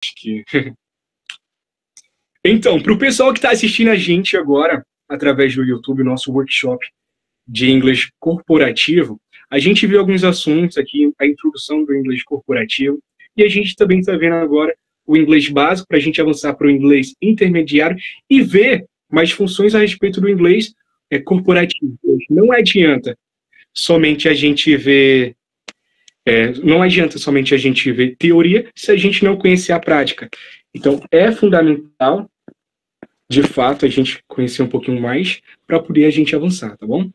que... Então, para o pessoal que está assistindo a gente agora, através do YouTube, nosso workshop de inglês corporativo, a gente viu alguns assuntos aqui, a introdução do inglês corporativo, e a gente também está vendo agora o inglês básico, para a gente avançar para o inglês intermediário e ver mais funções a respeito do inglês corporativo. Não adianta somente a gente ver... não adianta somente a gente ver teoria se a gente não conhecer a prática. Então, é fundamental, de fato, a gente conhecer um pouquinho mais para poder a gente avançar, tá bom?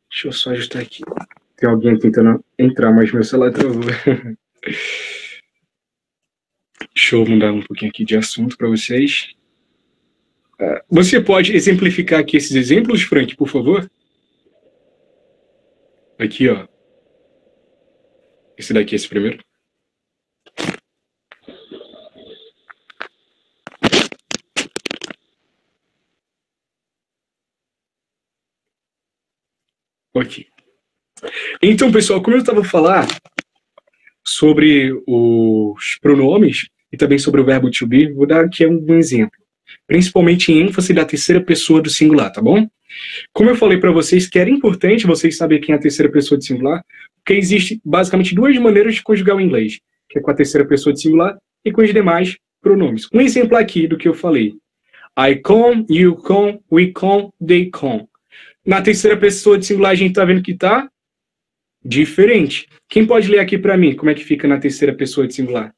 Deixa eu só ajustar aqui. Tem alguém tentando entrar, mas meu celular travou. Deixa eu mudar um pouquinho aqui de assunto para vocês. Você pode exemplificar aqui esses exemplos, Frank, por favor? Aqui, ó. Esse daqui, esse primeiro. Ok. Então, pessoal, como eu estava falando sobre os pronomes e também sobre o verbo to be, vou dar aqui um exemplo. Principalmente em ênfase da terceira pessoa do singular, tá bom? Como eu falei para vocês que era importante vocês saberem quem é a terceira pessoa do singular, porque existe basicamente duas maneiras de conjugar o inglês, que é com a terceira pessoa do singular e com os demais pronomes. Um exemplo aqui do que eu falei. I come, you come, we come, they come. Na terceira pessoa de singular, a gente tá vendo que tá diferente. Quem pode ler aqui para mim como é que fica na terceira pessoa de singular?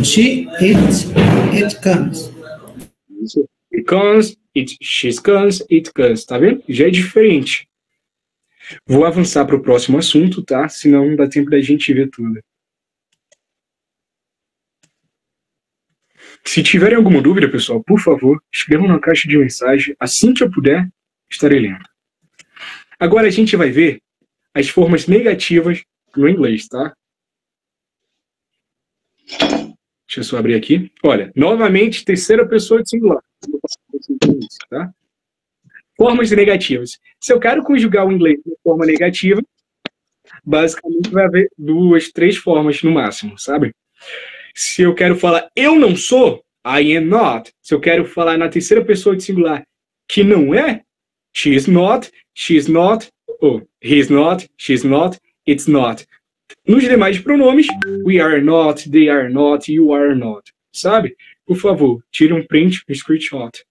She, it comes. Isso. It comes, she comes, it comes. Tá vendo? Já é diferente. Vou avançar para o próximo assunto, tá? Senão não dá tempo da gente ver tudo. Se tiverem alguma dúvida, pessoal, por favor, escrevam na caixa de mensagem. Assim que eu puder, estarei lendo. Agora a gente vai ver as formas negativas no inglês, tá? Deixa eu só abrir aqui. Olha, novamente, terceira pessoa de singular. Tá? Formas negativas. Se eu quero conjugar o inglês de forma negativa, basicamente vai haver 2, 3 formas no máximo, sabe? Se eu quero falar eu não sou, I am not. Se eu quero falar na terceira pessoa de singular que não é, she is not, ou he is not, she is not, it's not. Nos demais pronomes, we are not, they are not, you are not. Sabe? Por favor, tire um print, um screenshot.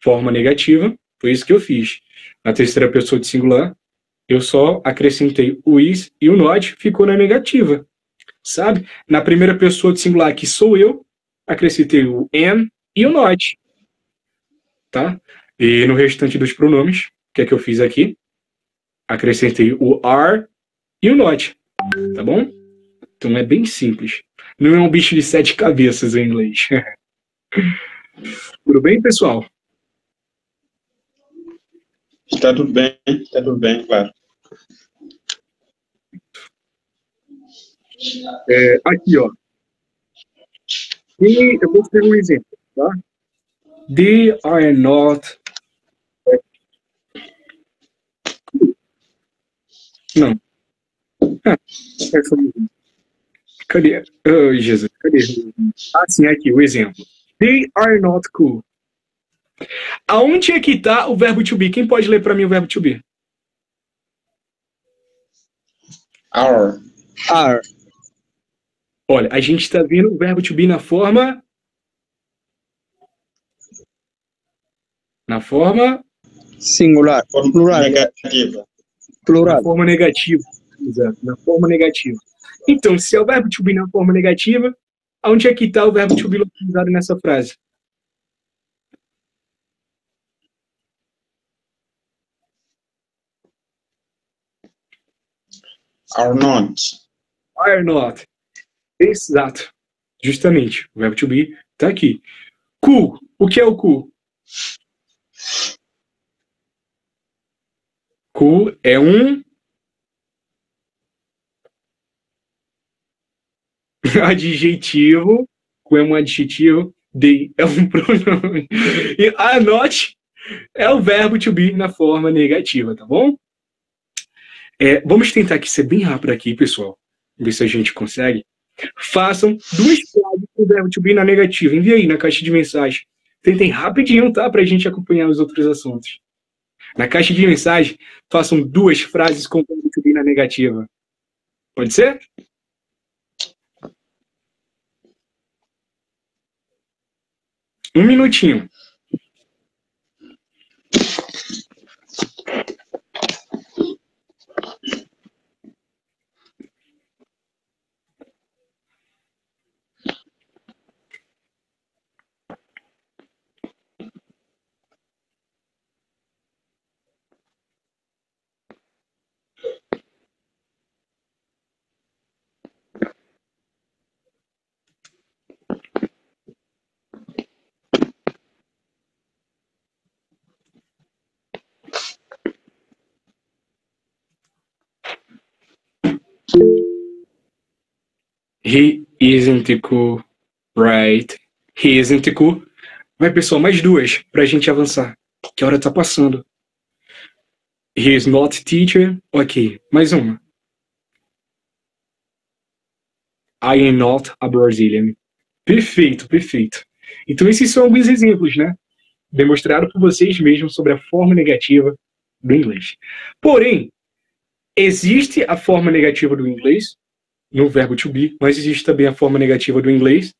Forma negativa, foi isso que eu fiz. Na terceira pessoa de singular, eu só acrescentei o is e o not, ficou na negativa. Sabe? Na primeira pessoa de singular, que sou eu, acrescentei o am e o not. Tá? E no restante dos pronomes, o que é que eu fiz aqui? Acrescentei o are e o not. Tá bom? Então é bem simples. Não é um bicho de 7 cabeças em inglês. Tudo bem, pessoal? Está tudo bem, claro. Aqui, ó. E eu vou ter um exemplo, tá? They are not... Não. Cadê? Oh, Jesus, cadê? Ah, sim, aqui, o exemplo. They are not cool. Aonde é que está o verbo to be? Quem pode ler para mim o verbo to be? Are. Olha, a gente está vendo o verbo to be na forma... Singular. Plural. Negativa. Plural. Na forma negativa. Exato, na forma negativa. Então, se é o verbo to be na forma negativa, aonde é que está o verbo to be localizado nessa frase? Are not. Are not. Exato. Justamente. O verbo to be está aqui. Cool. O que é o cool? Cool é um adjetivo. Cool é um adjetivo. They é um pronome. E are not é o verbo to be na forma negativa, tá bom? Vamos tentar aqui ser bem rápido aqui, pessoal. ver se a gente consegue. Façam 2 frases com o verbo to be na negativa. Envie aí na caixa de mensagem. Tentem rapidinho, tá? Pra gente acompanhar os outros assuntos. Na caixa de mensagem, façam 2 frases com o verbo to be na negativa. Pode ser? Um minutinho. He isn't cool, right? He isn't cool. Vai, pessoal, mais 2 pra gente avançar, que a hora tá passando. He is not teacher. Ok, mais uma. I am not a Brazilian. Perfeito, perfeito. Então esses são alguns exemplos, né? Demonstrado por vocês mesmos sobre a forma negativa do inglês. Porém, existe a forma negativa do inglês no verbo to be, mas existe também a forma negativa do inglês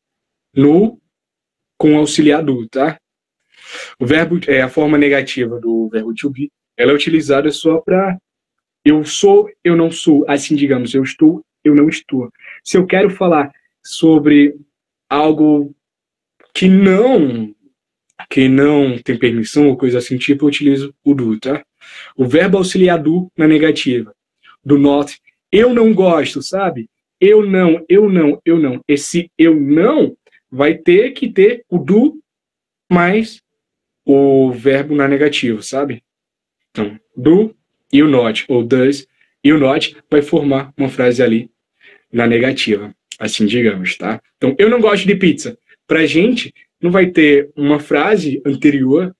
com auxiliar do, tá? O verbo, a forma negativa do verbo to be, ela é utilizada só para eu sou, eu não sou, assim digamos, eu estou, eu não estou. Se eu quero falar sobre algo que não tem permissão ou coisa assim, tipo, eu utilizo o do, tá? O verbo auxiliar do na negativa. Do not, eu não gosto, sabe? Eu não. Esse eu não vai ter que ter o do mais o verbo na negativa, sabe? Então, do e o not, ou does e o not vai formar uma frase ali na negativa, assim digamos, tá? Então, eu não gosto de pizza. Pra gente, não vai ter uma frase anterior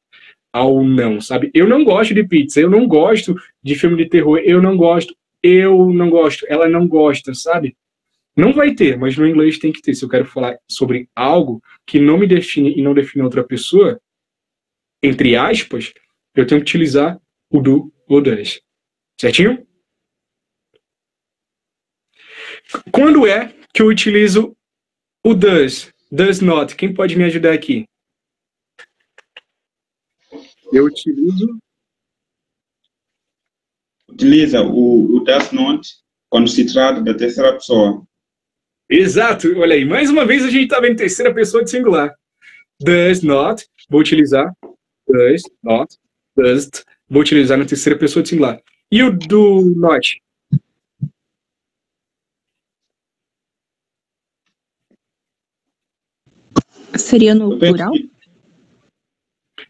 ao não, sabe? Eu não gosto de pizza, eu não gosto de filme de terror, eu não gosto, ela não gosta, sabe? Não vai ter, mas no inglês tem que ter. Se eu quero falar sobre algo que não me define e não define outra pessoa, entre aspas, eu tenho que utilizar o do ou does. Certinho? Quando é que eu utilizo o does not? Quem pode me ajudar aqui? Eu Utiliza o does not quando se trata da terceira pessoa. Exato, olha aí, mais uma vez a gente está vendo terceira pessoa de singular. Does not, vou utilizar. Does not, doesn't, vou utilizar na terceira pessoa de singular. E o do not? Seria no plural?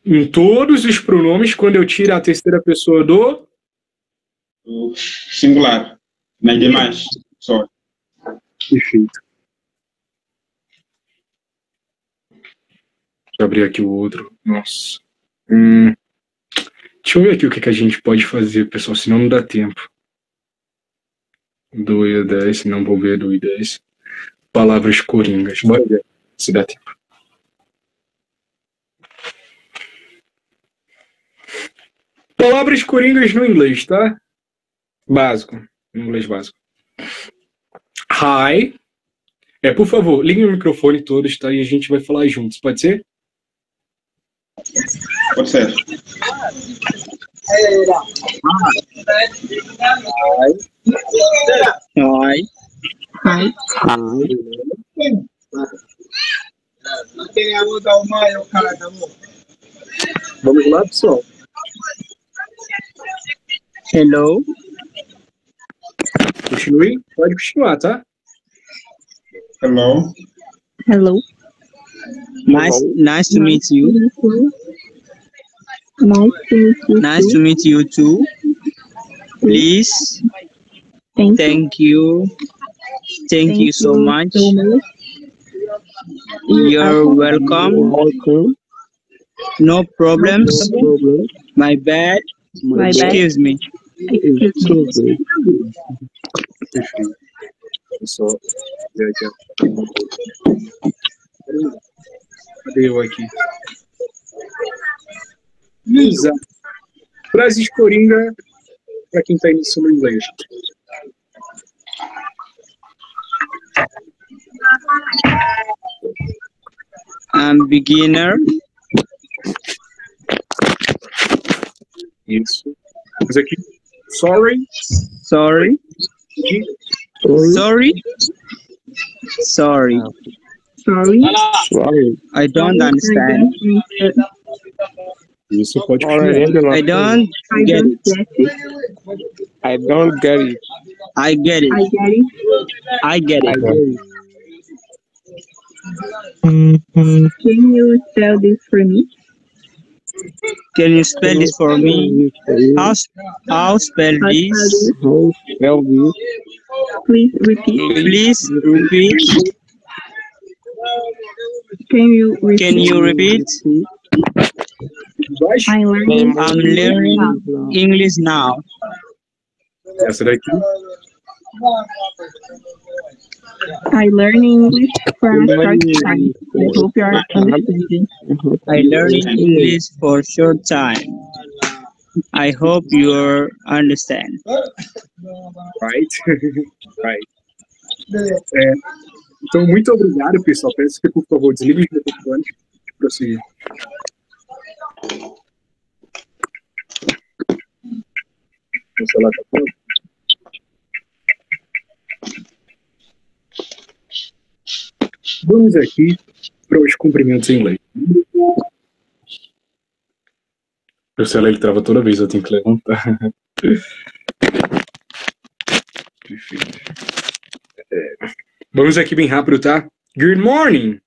Em todos os pronomes, quando eu tiro a terceira pessoa do singular. Nas demais, só. Perfeito. Deixa eu abrir aqui o outro. Nossa. Deixa eu ver aqui o que a gente pode fazer, pessoal, senão não dá tempo. Do e 10, não vou ver do e 10. Palavras coringas. Bora ver se dá tempo. Palavras coringas no inglês, tá? Básico. Inglês básico. Hi. Por favor, liguem o microfone todos, tá? E a gente vai falar juntos, pode ser? Pode ser. Hi. Vamos lá, pessoal. Hello. Continue, pode continuar, tá? Hello. Hello. Nice to meet you. Nice to meet you too. Please. Thank you. Thank you so much. You're welcome. No problems. My bad. Excuse me. só ver aqui. Cadê eu aqui? Exato. Frases coringa para quem está iniciando inglês. I'm beginner. Isso. Mas aqui, sorry. Sorry. Sorry. Sorry. Sorry. I don't understand. Isso pode I don't get it. I don't get it. I get it. I get it. Can you spell this for me? Can you spell this for me? How spell this? Spell this. Please repeat. Please repeat. Can you repeat? Can you repeat? I'm learning. I'm learning English now. Essa daqui. I learn English for a short time. I hope you are understanding. I learned English for a short time. I hope you understand. Right? Right. Então, muito obrigado, pessoal. Peço que, por favor, desligue os microfones e prosseguir. O celular tá pronto? Vamos aqui para os cumprimentos em inglês. O celular ele trava toda vez, eu tenho que levantar. Perfeito. Vamos aqui bem rápido, tá? Good morning!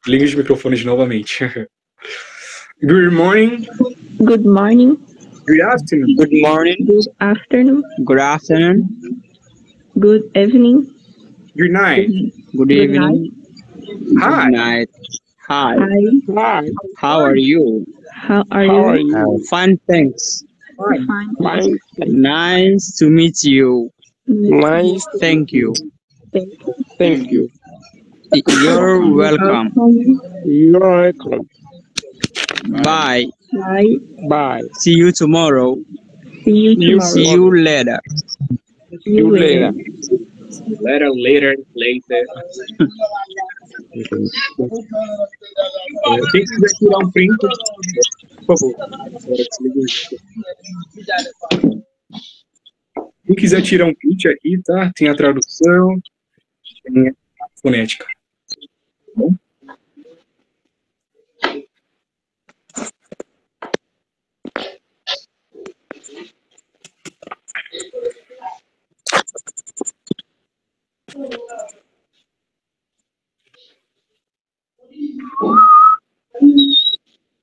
Ligue os microfones novamente. Good morning. Good morning. Good afternoon. Good morning. Good afternoon. Good afternoon. Good evening. Good night. Good Good evening. Hi. Good night. Hi. Hi. How are you? How are How are you? you? Fine, thanks. Fine. Fine. Fine. Nice to meet you. Nice. Thank you. Thank you. You're welcome. You're welcome. Bye. Bye. Bye. See you tomorrow. See you tomorrow. See you later. See you later. Later. Quem quiser tirar um print, por favor. Quem quiser tirar um print aqui, tá? Tem a tradução, tem a fonética. Tá bom?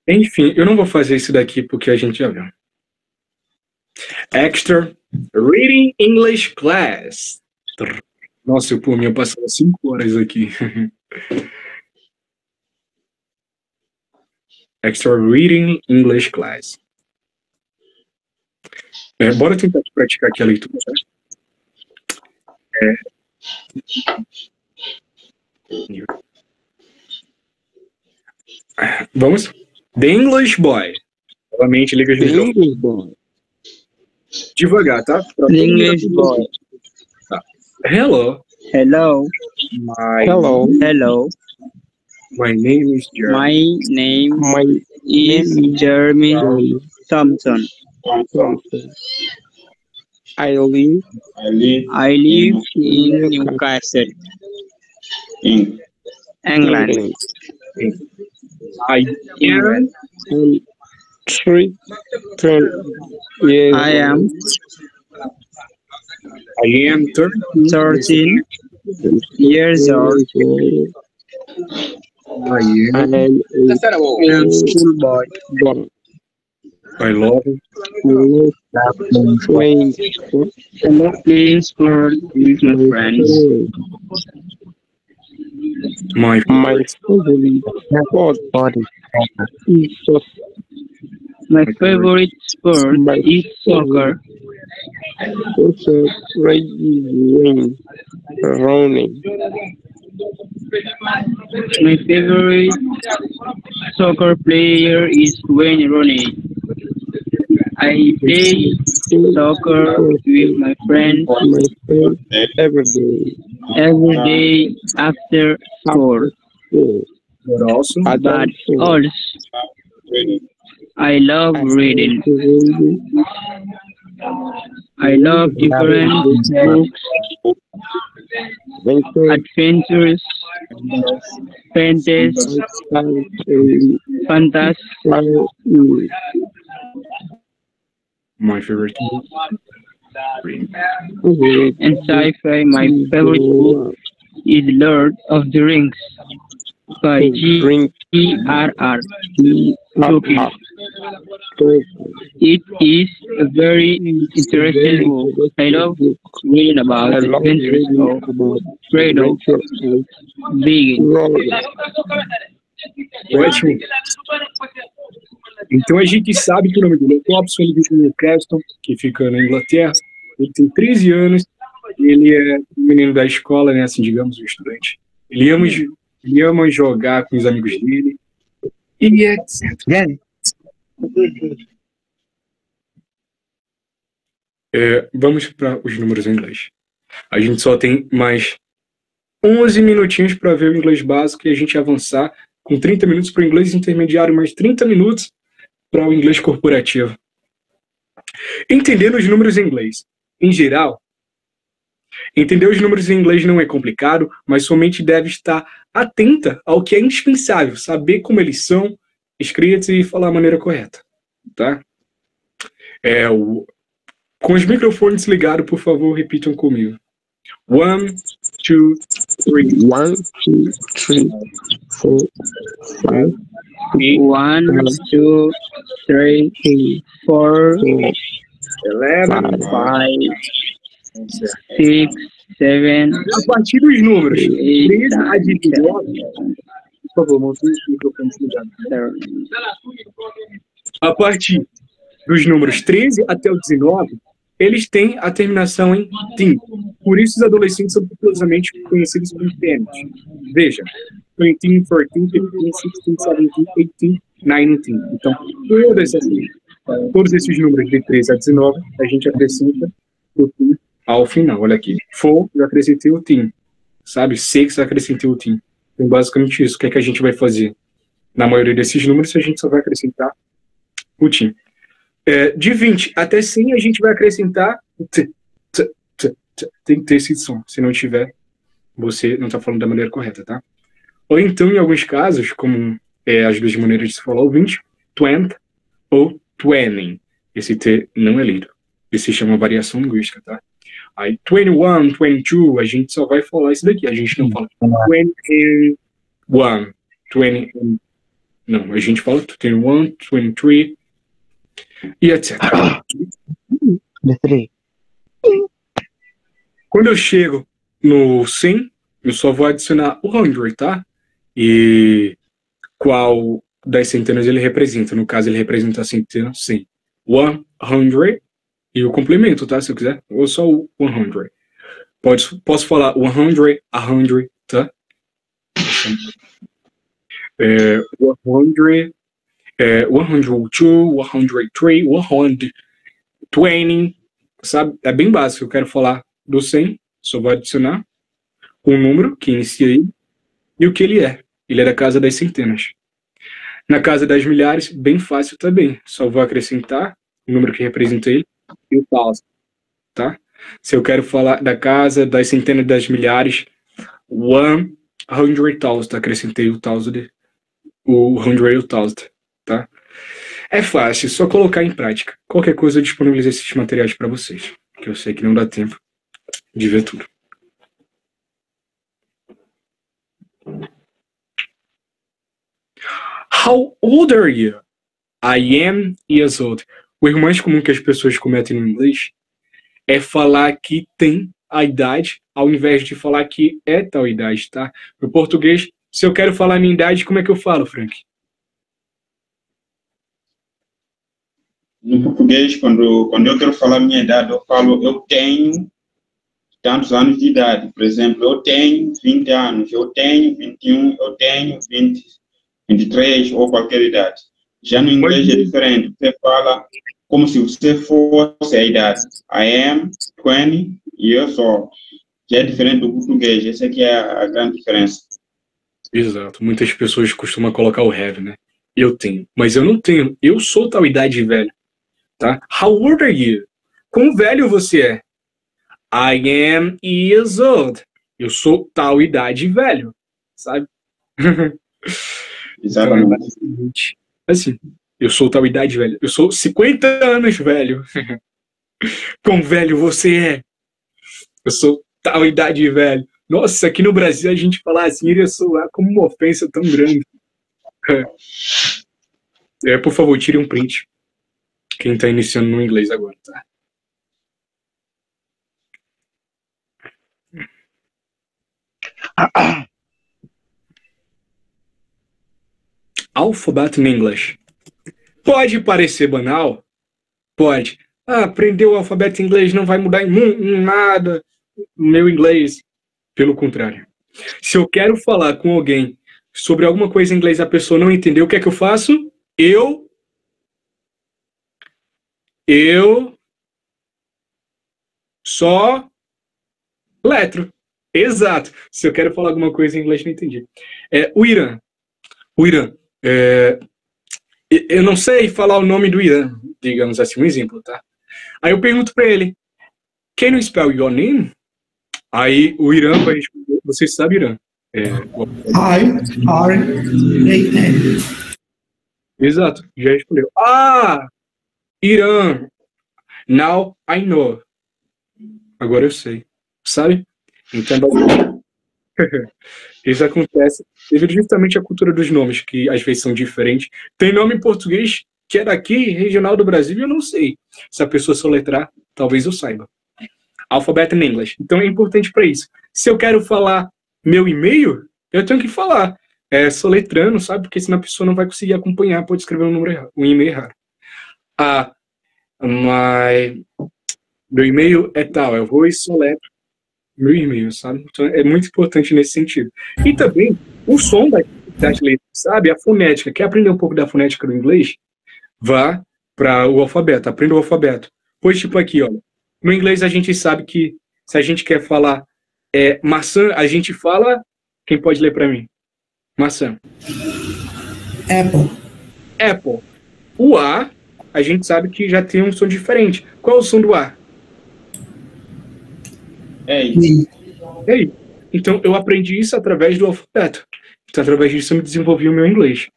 Enfim, eu não vou fazer isso daqui porque a gente já viu. Extra Reading English Class. Nossa, por mim eu passava 5 horas aqui. Extra Reading English Class. Bora tentar praticar aqui a leitura, tá? Vamos? The English Boy. Novamente, liga os microfones. English boy. Devagar, tá? The English boy. Tá. Hello. Hello. Hello. Hello. My name is Jeremy. My name My is Jeremy Thompson. something. I live I live in Newcastle, in England. I am I'm 3 years I am I am 13 years old. I am I am schoolboy. I love playing Playing sport with my friends. my my favorite sport is soccer. My favorite sport is soccer. What's a crazy wing running? My favorite soccer player is Wayne Rooney. I play soccer with my friends My friend every day. every day after school. School. But also, I But don't think also, I love I reading. to read. I love different books, Venture adventures, fantasy, fantasy, my favorite book. and sci-fi. My favorite book is Lord of the Rings by Drink G.R.R. Tolkien. It is a very interesting book. I love reading about I the love adventures reading of about Frodo, adventure and Begin. rolling. Ótimo. Então a gente sabe que o nome dele é Thompson, ele vive em Newcastle, que fica na Inglaterra. Ele tem 13 anos, ele é um menino da escola, né, assim, digamos, um estudante. Ele ama jogar com os amigos dele, e etc. Vamos para os números em inglês. A gente só tem mais 11 minutinhos para ver o inglês básico e a gente avançar com 30 minutos para o inglês intermediário, mais 30 minutos para o inglês corporativo. Entendendo os números em inglês. Em geral, entender os números em inglês não é complicado, mas somente deve estar atenta ao que é indispensável, saber como eles são escritos e falar a maneira correta. Tá? Com os microfones ligados, por favor, repitam comigo. 1, 2, 3. 1, 2, 3, 4, 5, 1, 2, 3, 4, 11. 5, 6, 7. A partir dos números 13 a 19, por favor, mantém os microfones ligados. A partir dos números 13 até o 19, eles têm a terminação em "tin". Por isso, os adolescentes são populosamente conhecidos como tênis. Veja, 13, 14, 15, 16, 17, 18, 19. Então, todos esses números de 13 a 19, a gente acrescenta o "tin" ao final. Olha aqui. 4, eu acrescentei o "tin". Sabe? 6, eu acrescentei o "tin". Então, basicamente isso. O que é que a gente vai fazer? Na maioria desses números, a gente só vai acrescentar o "tin". De 20 até 100, a gente vai acrescentar o "t". Tem que ter esse som. Se não tiver, você não está falando da maneira correta, tá? Ou então, em alguns casos, como as duas maneiras de se falar o 20, 20 ou 20. Esse T não é lido. Isso se chama variação linguística, tá? Aí, 21, 22, a gente só vai falar isso daqui. A gente não fala 21, 20. Não, a gente fala 21, 23 e etc. Quando eu chego no 100, eu só vou adicionar o 100, tá? E qual das centenas ele representa? No caso, ele representa a centena 100. 100 e o complemento, tá? Se eu quiser. Ou só o 100. Posso falar 100, 100, tá? 100, 102, 103, 120, sabe? É bem básico. Eu quero falar do 100, só vou adicionar um número que inicia aí e o que ele é. Ele é da casa das centenas. Na casa das milhares, bem fácil também. Só vou acrescentar o número que representa ele e o thousand, tá? Se eu quero falar da casa das centenas das milhares, 100,000, acrescentei o thousand, o 100,000, tá? É fácil, só colocar em prática. Qualquer coisa eu disponibilizo esses materiais para vocês, que eu sei que não dá tempo de ver tudo. How old are you? I am years old. O erro mais comum que as pessoas cometem no inglês é falar que tem a idade, ao invés de falar que é tal idade, tá? No português, se eu quero falar a minha idade, como é que eu falo, Frank? No português, quando eu quero falar a minha idade, eu falo eu tenho tantos anos de idade. Por exemplo, eu tenho 20 anos, eu tenho 21, eu tenho 20, 23 ou qualquer idade. Já no inglês é diferente. Você fala como se você fosse a idade. I am 20 years old. Já é diferente do português. Essa aqui é a grande diferença. Exato. Muitas pessoas costumam colocar o have, né? Eu tenho. Mas eu não tenho. Eu sou tal idade velho. Tá? How old are you? Quão velho você é? I am years old. Eu sou tal idade velho. Sabe? Exatamente. Assim, eu sou tal idade velho. Eu sou 50 anos velho. Quão velho você é? Eu sou tal idade velho. Nossa, aqui no Brasil a gente falar assim iria soar como uma ofensa tão grande. Por favor, tire um print. Quem tá iniciando no inglês agora, tá? Alfabeto em inglês. Pode parecer banal? Pode. Aprender o alfabeto em inglês não vai mudar em nada meu inglês. Pelo contrário. Se eu quero falar com alguém sobre alguma coisa em inglês e a pessoa não entendeu, o que é que eu faço? Eu só letro. Exato. Se eu quero falar alguma coisa em inglês, não entendi. O Irã. Eu não sei falar o nome do Irã, digamos assim, um exemplo, tá? Aí eu pergunto pra ele, can you spell your name? Aí o Irã vai responder, você sabe Irã? I-R-A-N. Exato, já respondeu. Irã. Now I know. Agora eu sei. Sabe? Então, isso acontece devido justamente à cultura dos nomes, que às vezes são diferentes. Tem nome em português que é daqui, regional do Brasil, e eu não sei. Se a pessoa soletrar, talvez eu saiba. Alfabeto em inglês. Então é importante para isso. Se eu quero falar meu e-mail, eu tenho que falar soletrando, sabe? Porque senão a pessoa não vai conseguir acompanhar, pode escrever um número errado, um e-mail errado. Meu e-mail é tal, eu vou e soletro meu e-mail, sabe? Então é muito importante nesse sentido. E também o som das letras, sabe? A fonética. Quer aprender um pouco da fonética do inglês? Vá para o alfabeto, aprenda o alfabeto. Pois, tipo aqui, ó. No inglês a gente sabe que se a gente quer falar maçã, a gente fala... Quem pode ler para mim? Maçã. Apple. O A, a gente sabe que já tem um som diferente. Qual é o som do A? Ei. Então, eu aprendi isso através do alfabeto. Então, através disso, eu me desenvolvi o meu inglês.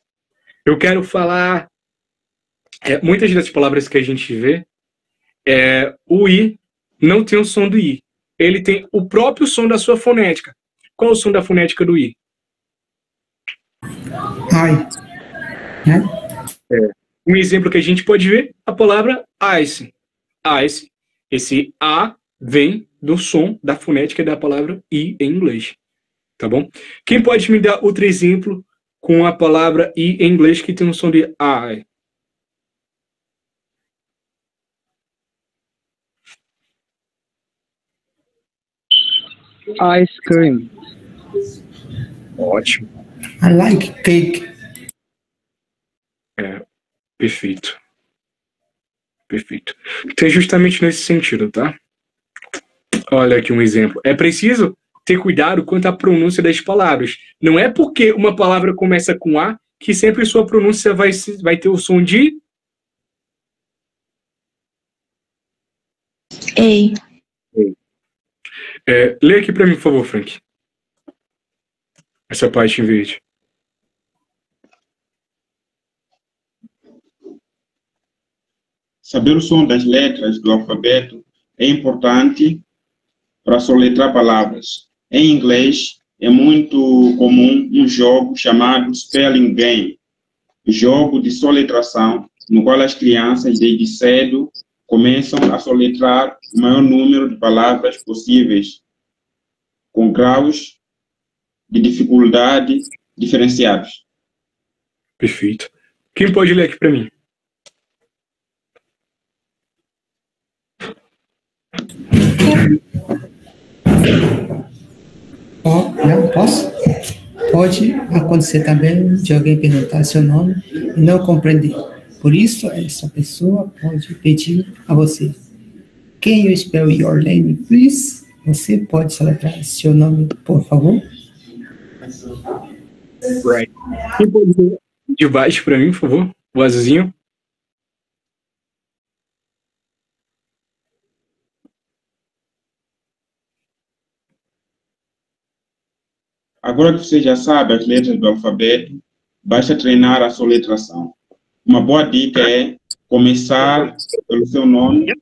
Eu quero falar... muitas das palavras que a gente vê, o I não tem o som do I. Ele tem o próprio som da sua fonética. Qual é o som da fonética do I? Um exemplo que a gente pode ver, a palavra ice. Ice. Esse A vem do som da fonética da palavra I em inglês. Tá bom? Quem pode me dar outro exemplo com a palavra I em inglês que tem um som de I? Ice cream. Ótimo. I like cake. Perfeito. Perfeito. Então é justamente nesse sentido, tá? Olha aqui um exemplo. É preciso ter cuidado quanto à pronúncia das palavras. Não é porque uma palavra começa com A que sempre sua pronúncia vai ter o som de... Ei. Lê aqui para mim, por favor, Frank. Essa parte em verde. Saber o som das letras do alfabeto é importante para soletrar palavras. Em inglês, é muito comum um jogo chamado Spelling Game, jogo de soletração, no qual as crianças, desde cedo, começam a soletrar o maior número de palavras possíveis, com graus de dificuldade diferenciados. Perfeito. Quem pode ler aqui para mim? Não, posso? Pode acontecer também de alguém perguntar seu nome e não compreender. Por isso, essa pessoa pode pedir a você: Can you spell your name, please? Você pode soletrar seu nome, por favor? Right. Quem pode ver de baixo para mim, por favor? O azulzinho. Agora que você já sabe as letras do alfabeto, basta treinar a soletração. Uma boa dica é começar pelo seu nome,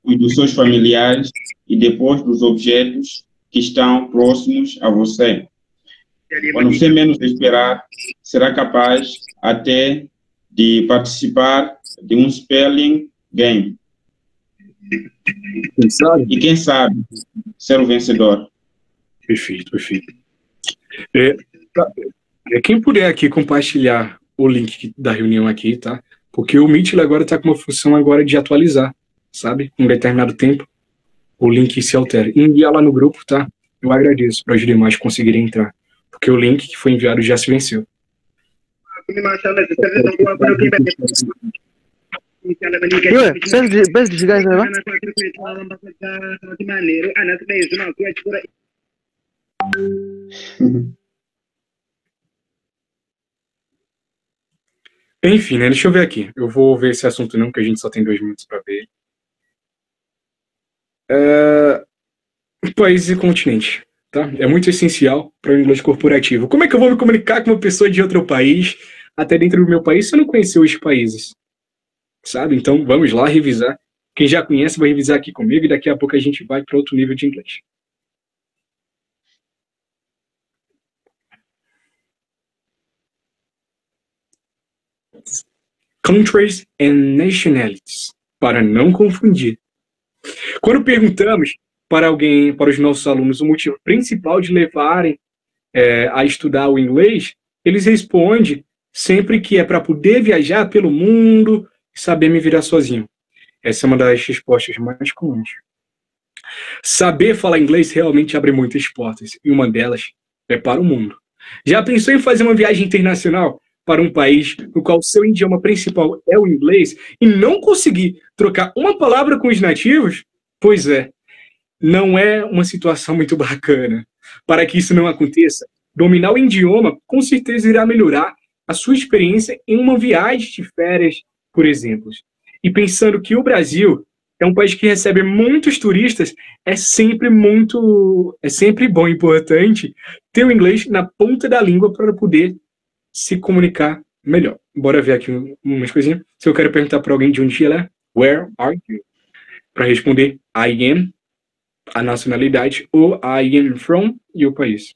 e dos seus familiares e depois dos objetos que estão próximos a você. Quando você menos esperar, será capaz até de participar de um spelling game. E quem sabe ser o vencedor. Perfeito, perfeito. Quem puder aqui compartilhar o link da reunião aqui, tá? Porque o Meet agora está com uma função agora de atualizar, sabe? Um determinado tempo, o link se altera. Envia lá no grupo, tá? Eu agradeço para os demais conseguirem entrar. Porque o link que foi enviado já se venceu. Enfim, né? Deixa eu ver aqui. Eu vou ver esse assunto não, que a gente só tem 2 minutos para ver. País e continente, tá? É muito essencial para o inglês corporativo. Como é que eu vou me comunicar com uma pessoa de outro país, até dentro do meu país, se eu não conhecer os países? Sabe? Então, vamos lá revisar. Quem já conhece vai revisar aqui comigo e daqui a pouco a gente vai para outro nível de inglês. Countries and nationalities, para não confundir. Quando perguntamos para alguém, para os nossos alunos, o motivo principal de levarem a estudar o inglês, eles respondem sempre que é para poder viajar pelo mundo e saber me virar sozinho. Essa é uma das respostas mais comuns. Saber falar inglês realmente abre muitas portas, e uma delas é para o mundo. Já pensou em fazer uma viagem internacional para um país no qual seu idioma principal é o inglês e não conseguir trocar uma palavra com os nativos? Pois é, não é uma situação muito bacana. Para que isso não aconteça, dominar o idioma com certeza irá melhorar a sua experiência em uma viagem de férias, por exemplo. E pensando que o Brasil é um país que recebe muitos turistas, é sempre bom e importante ter o inglês na ponta da língua para poder se comunicar melhor. Bora ver aqui umas coisinhas. Se eu quero perguntar para alguém de onde ela é, where are you? Para responder I am, a nacionalidade, ou I am from e o país.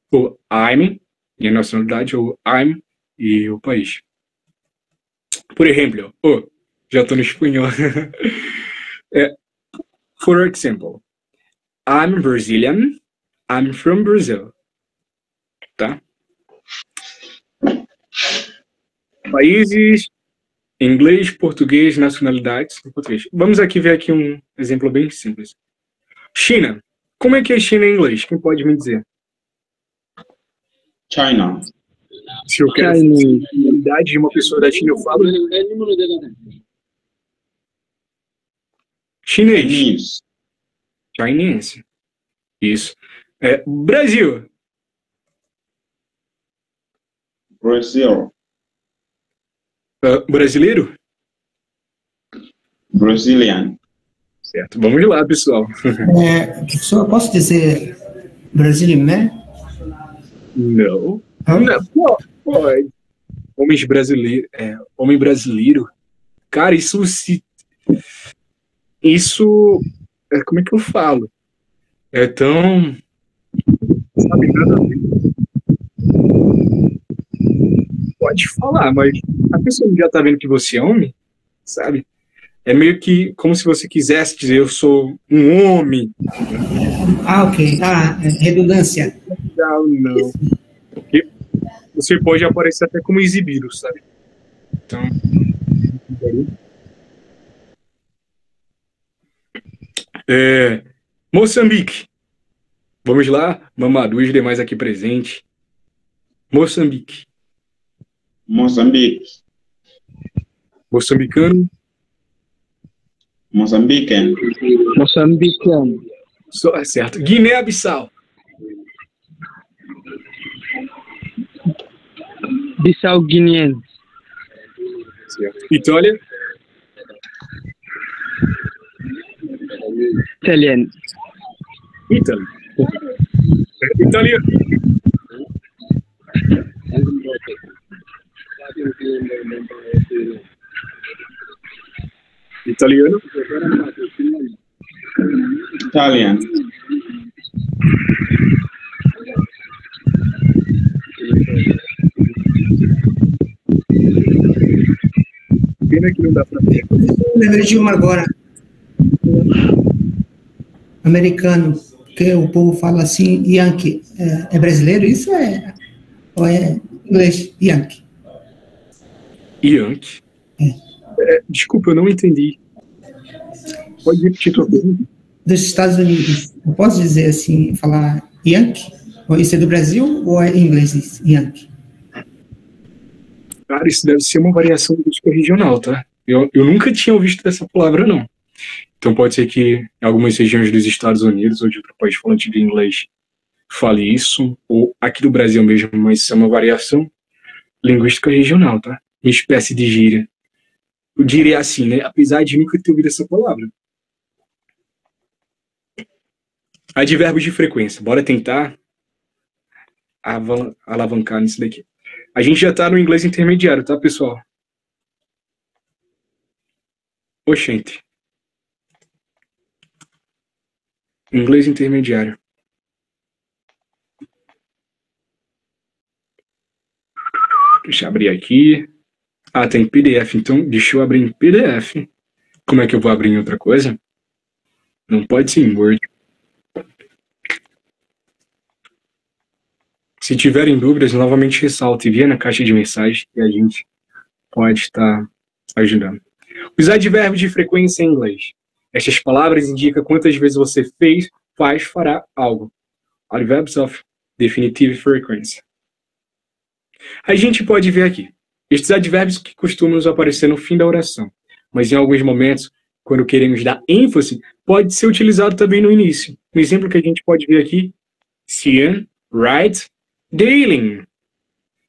Ou I'm e a nacionalidade, ou I'm e o país. Por exemplo, já estou no espanhol. For example, I'm Brazilian, I'm from Brazil. Tá? Países, inglês, português, nacionalidades, português. Vamos aqui ver aqui um exemplo bem simples. China. Como é que é China em inglês? Quem pode me dizer? China. Se eu quero a nacionalidade de uma pessoa da China, eu falo chinês. Chinese. Isso. Brasil. Brasil. Brasileiro? Brazilian. Certo. Vamos lá, pessoal. Só posso dizer Brazilian man? Não. Não? Pode. Homem brasileiro. Cara, como é que eu falo? É tão... Sabe, nada a ver. Pode falar, mas a pessoa já tá vendo que você é homem, sabe? É meio que como se você quisesse dizer, eu sou um homem. Ok. Redundância. Não. Porque você pode aparecer até como exibido, sabe? Então... Moçambique. Vamos lá, Mamadou e os demais aqui presentes. Moçambique. Moçambique. Moçambicano. Moçambican. Moçambicano. Só certo. Guiné-Bissau. Bissau-guineano. Certo. Itália. Italiano. Itália. Italiano. Italiano. Italian. Pena que não dá pra ver. Lembrei de uma agora. Americano, que o povo fala assim, Yankee. É brasileiro isso? Ou é inglês? Yankee. Yankee. Desculpa, eu não entendi. Pode repetir tua pergunta? Dos Estados Unidos. Eu posso dizer assim, falar Yankee? Ou isso é do Brasil ou é inglês isso? Yankee. Cara, isso deve ser uma variação linguística regional, tá? Eu nunca tinha visto essa palavra, não. Então pode ser que em algumas regiões dos Estados Unidos ou de outro país falante de inglês fale isso, ou aqui do Brasil mesmo, mas isso é uma variação linguística regional, tá? Uma espécie de gíria. Eu diria assim, né? Apesar de nunca ter ouvido essa palavra. Advérbios de frequência. Bora tentar alavancar nisso daqui. A gente já tá no inglês intermediário, tá, pessoal? Oxente. Inglês intermediário. Deixa eu abrir aqui. Ah, tem PDF, então deixa eu abrir em PDF. Como é que eu vou abrir em outra coisa? Não pode ser em Word. Se tiverem dúvidas, novamente ressalto e envia na caixa de mensagem e a gente pode estar ajudando. Os advérbios de frequência em inglês. Estas palavras indicam quantas vezes você fez, faz, fará algo. Adverbs of definitive frequency. A gente pode ver aqui. Estes advérbios que costumam aparecer no fim da oração, mas em alguns momentos, quando queremos dar ênfase, pode ser utilizado também no início. Um exemplo que a gente pode ver aqui, Cian writes daily.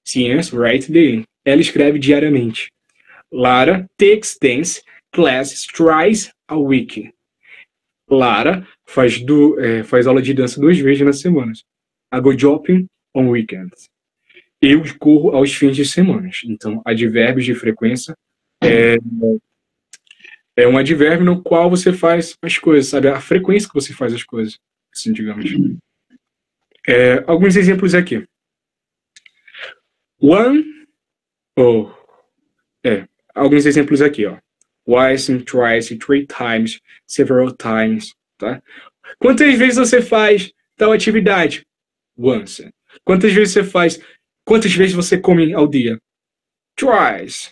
Cian writes daily. Ela escreve diariamente. Lara takes dance classes twice a week. Lara faz aula de dança 2 vezes na semana. I go shopping on weekends. Eu corro aos fins de semana. Então, advérbios de frequência é um advérbio no qual você faz as coisas, sabe? A frequência que você faz as coisas, assim, digamos. Alguns exemplos aqui. Alguns exemplos aqui, ó. Once, twice, 3 times, several times, tá? Quantas vezes você faz tal atividade? Once. Quantas vezes você come ao dia? Twice.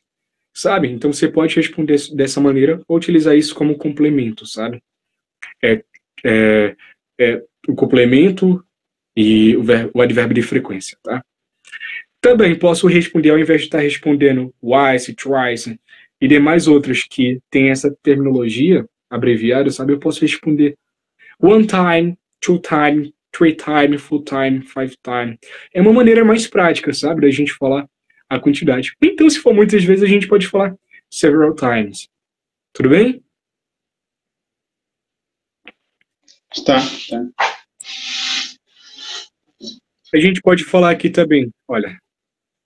Sabe? Então você pode responder dessa maneira ou utilizar isso como complemento, sabe? O complemento e o advérbio de frequência, tá? Também posso responder, ao invés de estar respondendo once, twice e demais outras que tem essa terminologia abreviada, sabe? Eu posso responder one time, 2 time, 3 time, 4 time, 5 time. É uma maneira mais prática, sabe? Da gente falar a quantidade. Então, se for muitas vezes, a gente pode falar several times. Tudo bem? Tá. A gente pode falar aqui também, olha,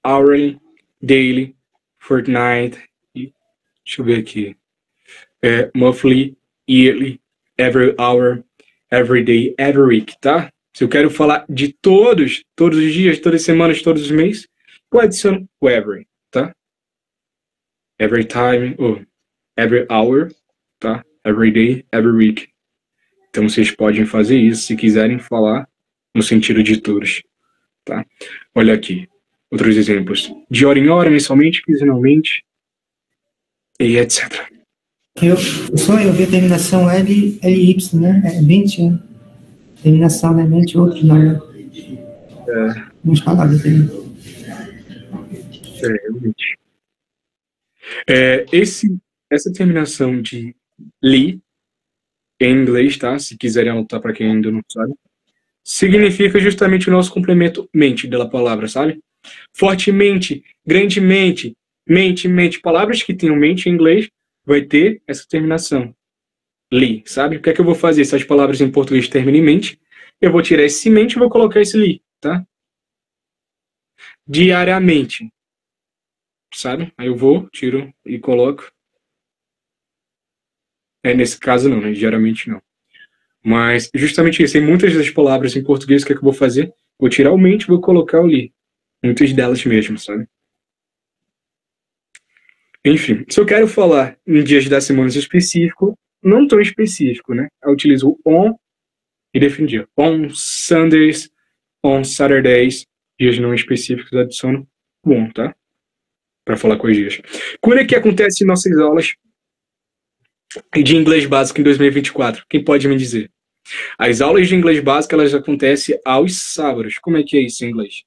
hourly, daily, fortnight, deixa eu ver aqui, monthly, yearly, every hour, every day, every week, tá? Se eu quero falar de todos os dias, todas as semanas, todos os meses, eu adiciono o every, tá? Every time, every hour, tá? Every day, every week. Então vocês podem fazer isso se quiserem falar no sentido de todos, tá? Olha aqui, outros exemplos. De hora em hora, mensalmente, quinzenalmente, e etc. Eu vi a terminação LY, né? É 20, né? terminação na mente, outros não, né? Umas palavras aí. Realmente. Essa terminação de li, em inglês, tá? Se quiserem anotar para quem ainda não sabe, significa justamente o nosso complemento mente da palavra, sabe? Fortemente, grandemente, mente. Palavras que tenham mente em inglês vai ter essa terminação. Li, sabe? O que é que eu vou fazer? Se as palavras em português terminam em mente, eu vou tirar esse mente e vou colocar esse li, tá? Diariamente. Sabe? Aí eu vou, tiro e coloco. Nesse caso não, né? Diariamente não. Mas justamente isso. Tem muitas das palavras em português, o que é que eu vou fazer? Vou tirar o mente e vou colocar o li. Muitas delas mesmo, sabe? Enfim, se eu quero falar em dias da semana específico, não tão específico, né? Eu utilizo o on e defino dia. On Sundays, on Saturdays, dias não específicos, adiciono o on, tá? Para falar com os dias. Quando é que acontece nossas aulas de inglês básico em 2024? Quem pode me dizer? As aulas de inglês básico, elas acontecem aos sábados. Como é que é isso em inglês?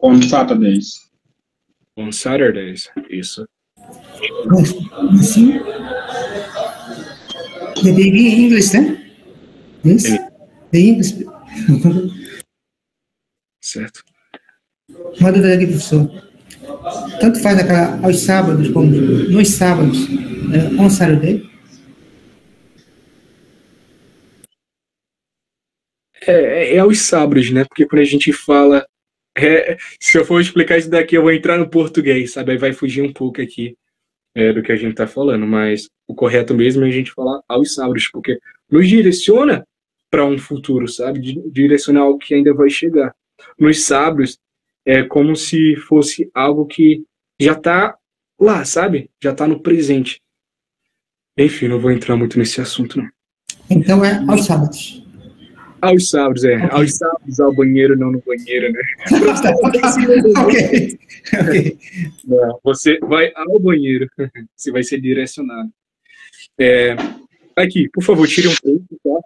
On Saturdays. On Saturdays, isso. Assim, the baby in English, né? Yes? The English. Certo. Uma dúvida aqui, professor. Tanto faz aos sábados como nos sábados, on Saturday? É aos sábados, né? Porque quando a gente fala... se eu for explicar isso daqui, eu vou entrar no português, sabe? Aí vai fugir um pouco aqui do que a gente tá falando, mas o correto mesmo é a gente falar aos sábados, porque nos direciona para um futuro, sabe? Direcionar algo que ainda vai chegar. Nos sábados, é como se fosse algo que já tá lá, sabe? Já tá no presente. Enfim, não vou entrar muito nesse assunto, não. Então é aos sábados. Aos sábados, Okay. Aos sábados, ao banheiro, não no banheiro, né? Ok. Não, você vai ao banheiro. Você vai ser direcionado. Aqui, por favor, tire um pouco, tá?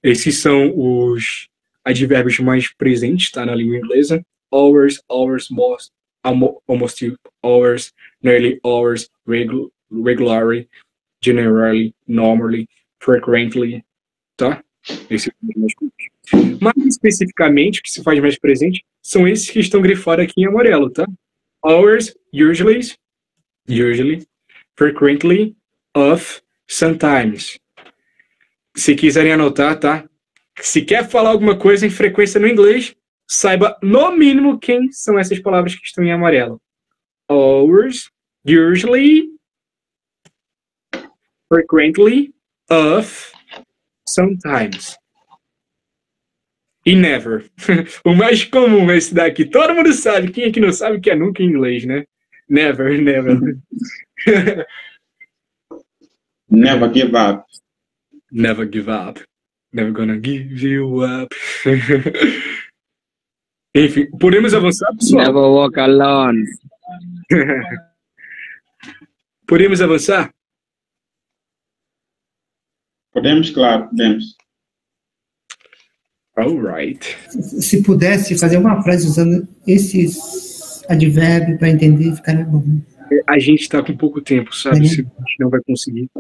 Esses são os advérbios mais presentes, tá? Na língua inglesa. Hours, most, almost, hours, nearly, hours, regularly, generally, normally, frequently, tá? Esse é o mais presente. Mais especificamente, o que se faz mais presente são esses que estão grifados aqui em amarelo, tá? Hours, usually, frequently, of, sometimes. Se quiserem anotar, tá? Se quer falar alguma coisa em frequência no inglês, saiba no mínimo quem são essas palavras que estão em amarelo. Hours, usually, frequently, of, sometimes. E never. O mais comum é esse daqui. Todo mundo sabe. Quem é que não sabe que é nunca em inglês, né? Never. Never give up. Never give up. Never gonna give you up. Enfim, podemos avançar, pessoal? Never walk alone. Podemos avançar? Podemos, claro, podemos. Alright. Se pudesse fazer uma frase usando esses advérbios para entender, ficaria bom. A gente tá com pouco tempo, sabe? A gente não vai conseguir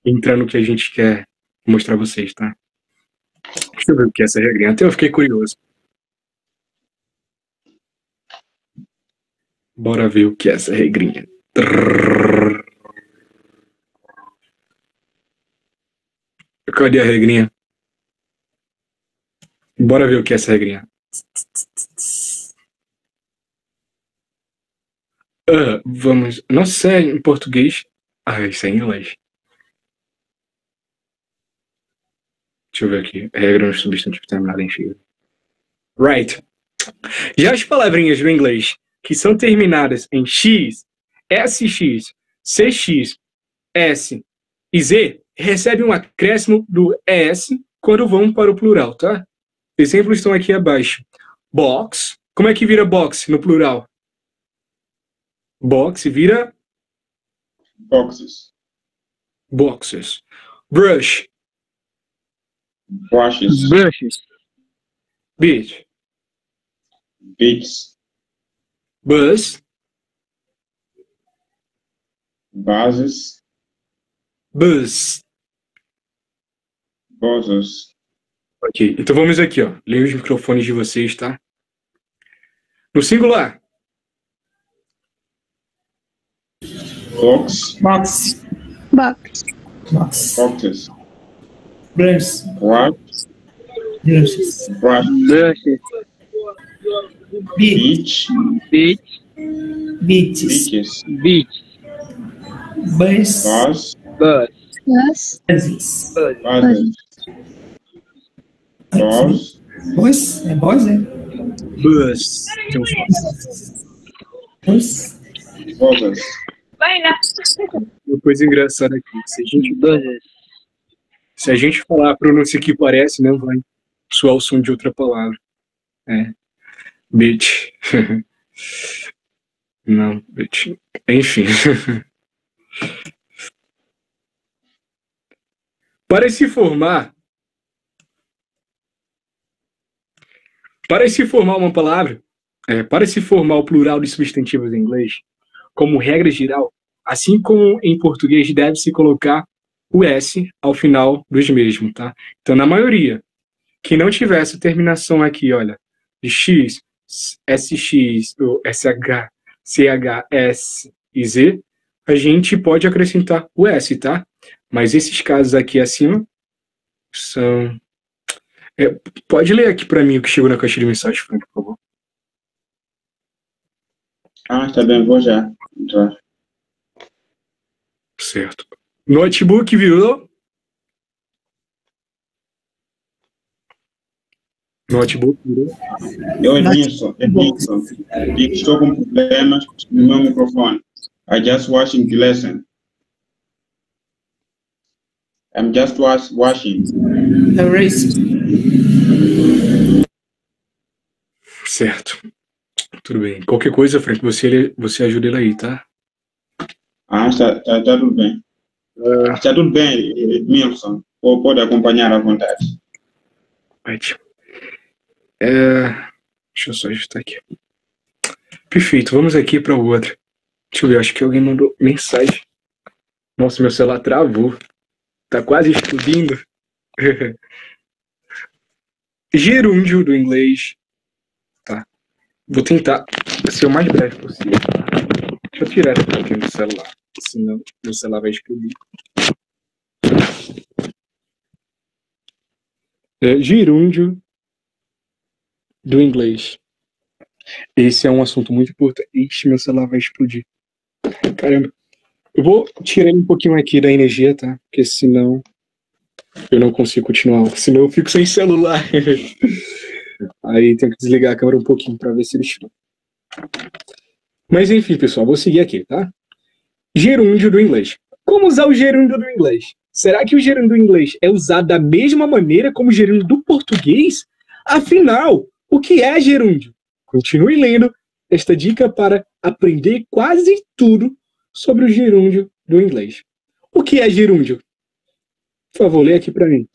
entrar no que a gente quer mostrar a vocês, tá? Deixa eu ver o que é essa regrinha. Até eu fiquei curioso. Bora ver o que é essa regrinha. Cadê a regrinha? Bora ver o que é essa regrinha. Vamos... Não sei em português. Isso é em inglês. Deixa eu ver aqui. Regra no substantivo terminado em X. Right. Já as palavrinhas do inglês que são terminadas em X, SX, CX, S e Z recebem um acréscimo do ES quando vão para o plural, tá? Exemplos estão aqui abaixo. Box. Como é que vira box no plural? Box vira... Boxes. Boxes. Brush. Brushes. Brushes. Beach. Beats. Bus. Buses. Bus. Buses. Ok, então vamos aqui, ó. Leia os microfones de vocês, tá? No singular. Box. Box. Box. Box. Boxes. Brush. Brush. Brushes. Brush. Brushes. Beach. Beach. Beaches. Beaches. Beach. Bus. Bus. Bus. Plus. Buses. Buses. Doors. Bus? É bus, é? Bus. Bus. Buses. Uma coisa engraçada aqui. Buses. Se a gente falar a pronúncia que parece, não vai soar o som de outra palavra. É. Bitch. Não, bitch. Enfim. Para se formar uma palavra, para se formar o plural de substantivos em inglês, como regra geral, assim como em português, deve-se colocar o S ao final dos mesmos, tá? Então, na maioria, que não tiver essa terminação aqui, olha, de X, SX, ou SH, CH, S e Z, a gente pode acrescentar o S, tá? Mas esses casos aqui acima são... pode ler aqui para mim o que chegou na caixa de mensagem, Frank, por favor. Ah, tá bem, vou já entrar. Certo. Notebook virou? Notebook virou? Eu, Edmilson, estou com problemas no meu microfone. I just watching the lesson. I'm just watching. Erase. Certo. Tudo bem. Qualquer coisa, Frank, você ajuda ele aí, tá? Ah, tá tudo bem. Está tudo bem, Edmilson. Pode acompanhar à vontade. Ótimo. Deixa eu só ajustar aqui. Perfeito, vamos aqui para o outro. Deixa eu ver, acho que alguém mandou mensagem. Nossa, meu celular travou. Tá quase explodindo. Gerúndio do inglês. Tá. Vou tentar ser o mais breve possível. Deixa eu tirar essa aqui do celular. Senão meu celular vai explodir. Gerúndio do inglês. Esse é um assunto muito importante. Ixi, meu celular vai explodir. Caramba. Eu vou tirar ele um pouquinho aqui da energia, tá? Porque senão eu não consigo continuar. Senão eu fico sem celular. Aí tenho que desligar a câmera um pouquinho para ver se ele chama. Mas enfim, pessoal, vou seguir aqui, tá? Gerúndio do inglês. Como usar o gerúndio do inglês? Será que o gerúndio do inglês é usado da mesma maneira como o gerúndio do português? Afinal, o que é gerúndio? Continue lendo esta dica para aprender quase tudo sobre o gerúndio do inglês. O que é gerúndio? Por favor, lê aqui para mim.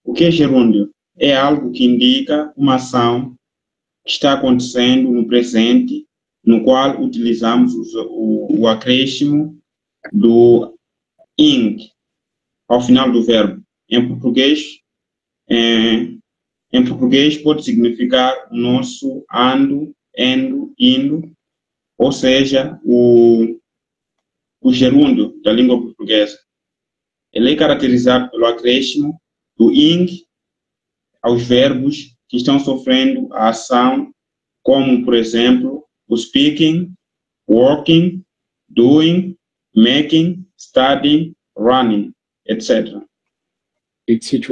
O que é gerúndio? É algo que indica uma ação que está acontecendo no presente, no qual utilizamos o acréscimo do ing ao final do verbo. Em português pode significar o nosso ando, endo, indo, ou seja, o gerúndio da língua portuguesa. Ele é caracterizado pelo acréscimo do ing aos verbos que estão sofrendo a ação, como, por exemplo, o speaking, working, doing, making, studying, running, etc. Etc.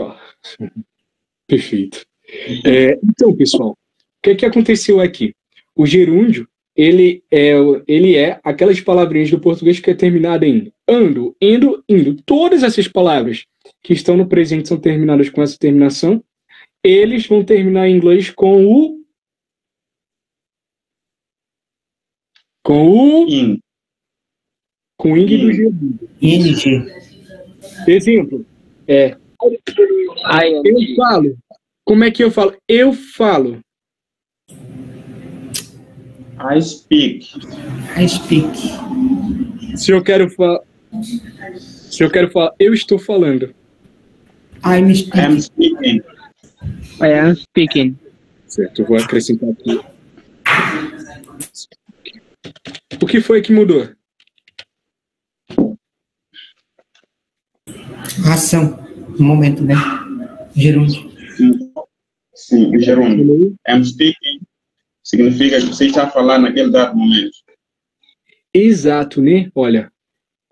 Perfeito. Então, pessoal, o que aconteceu aqui? O gerúndio, ele é aquelas palavrinhas do português que é terminada em ando, indo, indo. Todas essas palavras que estão no presente são terminadas com essa terminação. Eles vão terminar em inglês com o ing. Com ing do gerúndio. ING. Exemplo. Eu falo. Como é que eu falo? Eu falo. I speak. I speak. Se eu quero falar, eu estou falando. I'm I speaking. am speaking. I am speaking. Certo, eu vou acrescentar aqui. O que foi que mudou? Ação. No momento, né? Gerúndio. Sim, o gerúndio. I am speaking significa que você está a falar naquele dado momento. Exato, né? Olha,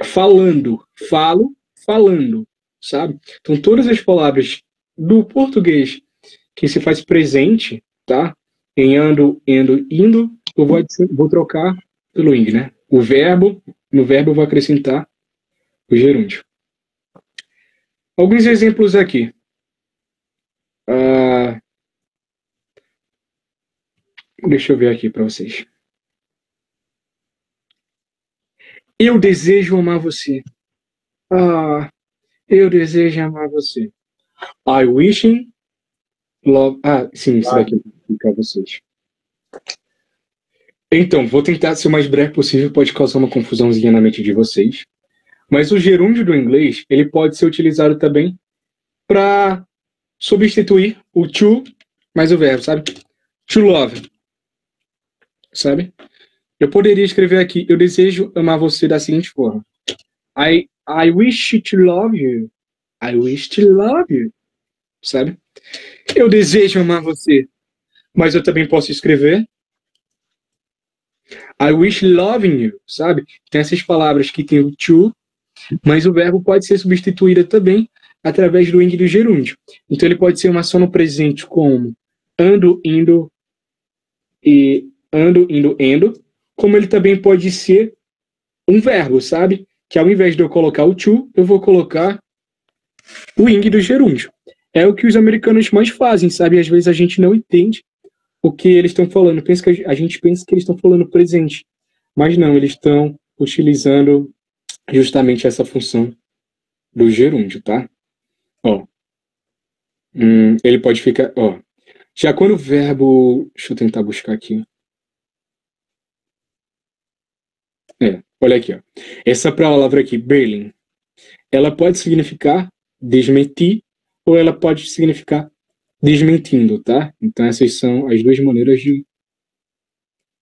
falando, falo, falando, sabe? Então, todas as palavras do português que se faz presente, tá? Em ando, indo, eu vou trocar pelo ing, né? No verbo eu vou acrescentar o gerúndio. Alguns exemplos aqui. Deixa eu ver aqui para vocês. Eu desejo amar você. Eu desejo amar você. I wishing love. Sim, isso daqui eu vou explicar a vocês. Então, vou tentar ser o mais breve possível, pode causar uma confusãozinha na mente de vocês. Mas o gerúndio do inglês, ele pode ser utilizado também para substituir o to mais o verbo, sabe? To love. Sabe? Eu poderia escrever aqui, eu desejo amar você da seguinte forma. I wish to love you. I wish to love you. Sabe? Eu desejo amar você. Mas eu também posso escrever I wish loving you. Sabe? Tem essas palavras que tem o to, mas o verbo pode ser substituído também através do ing do gerúndio. Então ele pode ser uma ação no presente como ando, indo e ando, indo, endo. Como ele também pode ser um verbo, sabe? Que ao invés de eu colocar o to, eu vou colocar o ing do gerúndio. É o que os americanos mais fazem, sabe? Às vezes a gente não entende o que eles estão falando. A gente pensa que eles estão falando presente. Mas não, eles estão utilizando justamente essa função do gerúndio, tá? Ó. Ele pode ficar... Ó. Já quando o verbo... Deixa eu tentar buscar aqui. Olha aqui, ó. Essa palavra aqui, Berlin, ela pode significar desmentir ou ela pode significar desmentindo, tá? Então essas são as duas maneiras de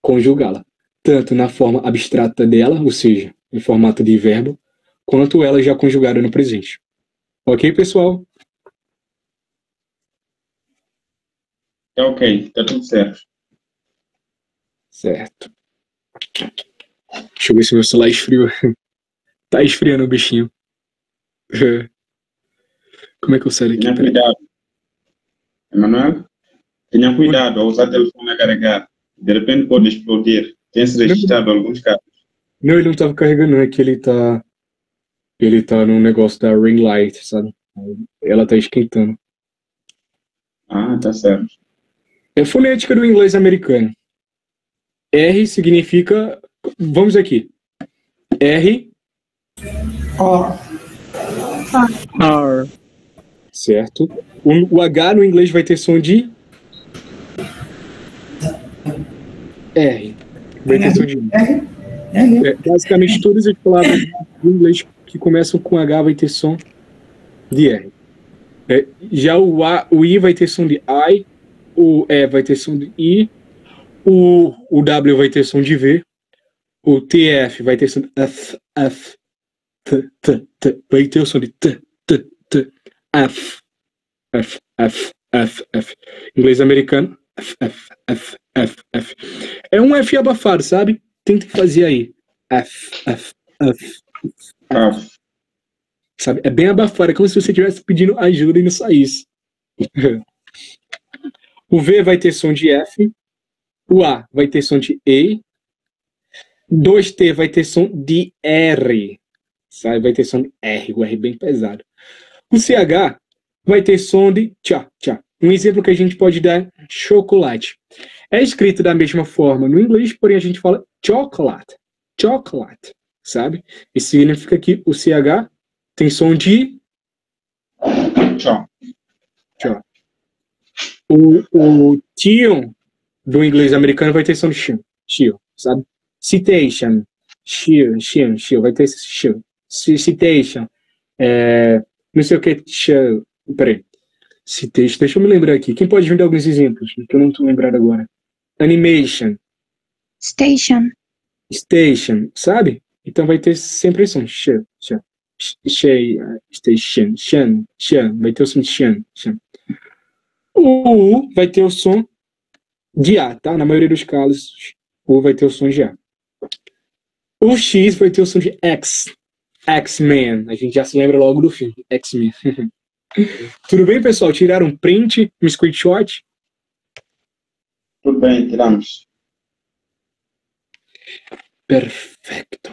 conjugá-la. Tanto na forma abstrata dela, ou seja, em formato de verbo, quanto ela já conjugada no presente. Ok, pessoal? Ok, tá tudo certo. Certo. Deixa eu ver se meu celular esfriou. Tá esfriando o bichinho. Como é que eu saio daqui? Tenha cuidado. Emanuel, tenha cuidado ao usar o telefone a carregar. De repente pode explodir. Tem-se registrado alguns casos. Não, ele não estava carregando, é que ele tá num negócio da ring light, sabe? Ela tá esquentando. Tá certo. É fonética do inglês americano. R significa... Vamos aqui. R. R. Certo. O H no inglês vai ter som de... R. Vai ter som de... Basicamente, todas as palavras do inglês que começam com H vai ter som de R. Já o I vai ter som de I, o E vai ter som de I, o W vai ter som de V, o TF vai ter som de F, F, T, T, T, vai ter o som de T, T, T, F, F, F, F, F. Inglês americano, F, F, F, F, F. É um F abafado, sabe? Tenta fazer aí. F, F, F, F. Sabe? É bem abafado, é como se você estivesse pedindo ajuda e não saísse. O V vai ter som de F, o A vai ter som de E, 2T vai ter som de R, sabe? Vai ter som de R, o R bem pesado. O CH vai ter som de tchá, tchá. Um exemplo que a gente pode dar é chocolate. É escrito da mesma forma no inglês, porém a gente fala chocolate, chocolate, sabe? Isso significa que o CH tem som de Tchau. tchau. O tion do inglês americano vai ter som de chill, sabe? Citation, chill, vai ter esse chill. Citation, não sei o que, chill. Peraí. Citation, deixa eu me lembrar aqui. Quem pode vir dar alguns exemplos? Que eu não tô lembrado agora. Animation. Station. Station, sabe? Então vai ter sempre esse som. Station, shan. Vai ter o som de shan. O U vai ter o som de A, tá? Na maioria dos casos, o U vai ter o som de A. O X vai ter o som de X. X-Men. A gente já se lembra logo do filme. X-Men. Tudo bem, pessoal? Tiraram um print, um screenshot? Tudo bem, tiramos. Perfeito.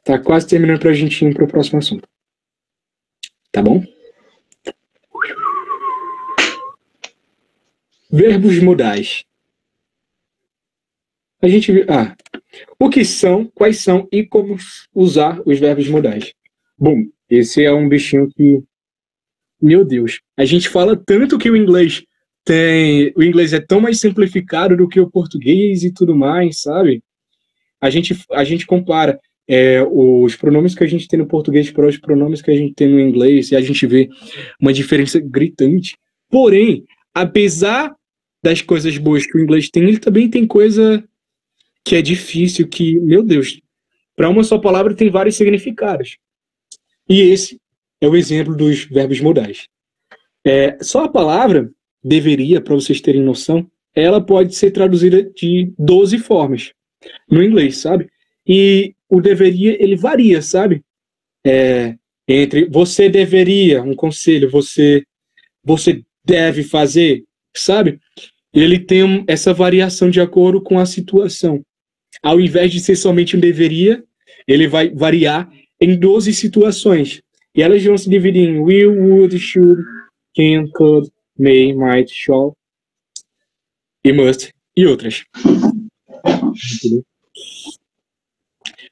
Tá quase terminando pra gente ir pro próximo assunto. Tá bom? Verbos modais. A gente viu. O que são, quais são e como usar os verbos modais. Bom, esse é um bichinho que, meu Deus, a gente fala tanto que o inglês é tão mais simplificado do que o português e tudo mais, sabe? A gente compara os pronomes que a gente tem no português para os pronomes que a gente tem no inglês e a gente vê uma diferença gritante. Porém, apesar das coisas boas que o inglês tem, ele também tem coisa que é difícil, que, meu Deus, para uma só palavra tem vários significados. E esse é o exemplo dos verbos modais. Só a palavra deveria, para vocês terem noção, ela pode ser traduzida de 12 formas no inglês, sabe? E o deveria, ele varia, sabe? Entre você deveria, um conselho, você deve fazer, sabe? Ele tem essa variação de acordo com a situação. Ao invés de ser somente um deveria, ele vai variar em 12 situações. E elas vão se dividir em will, would, should, can, could, may, might, shall, e must, e outras.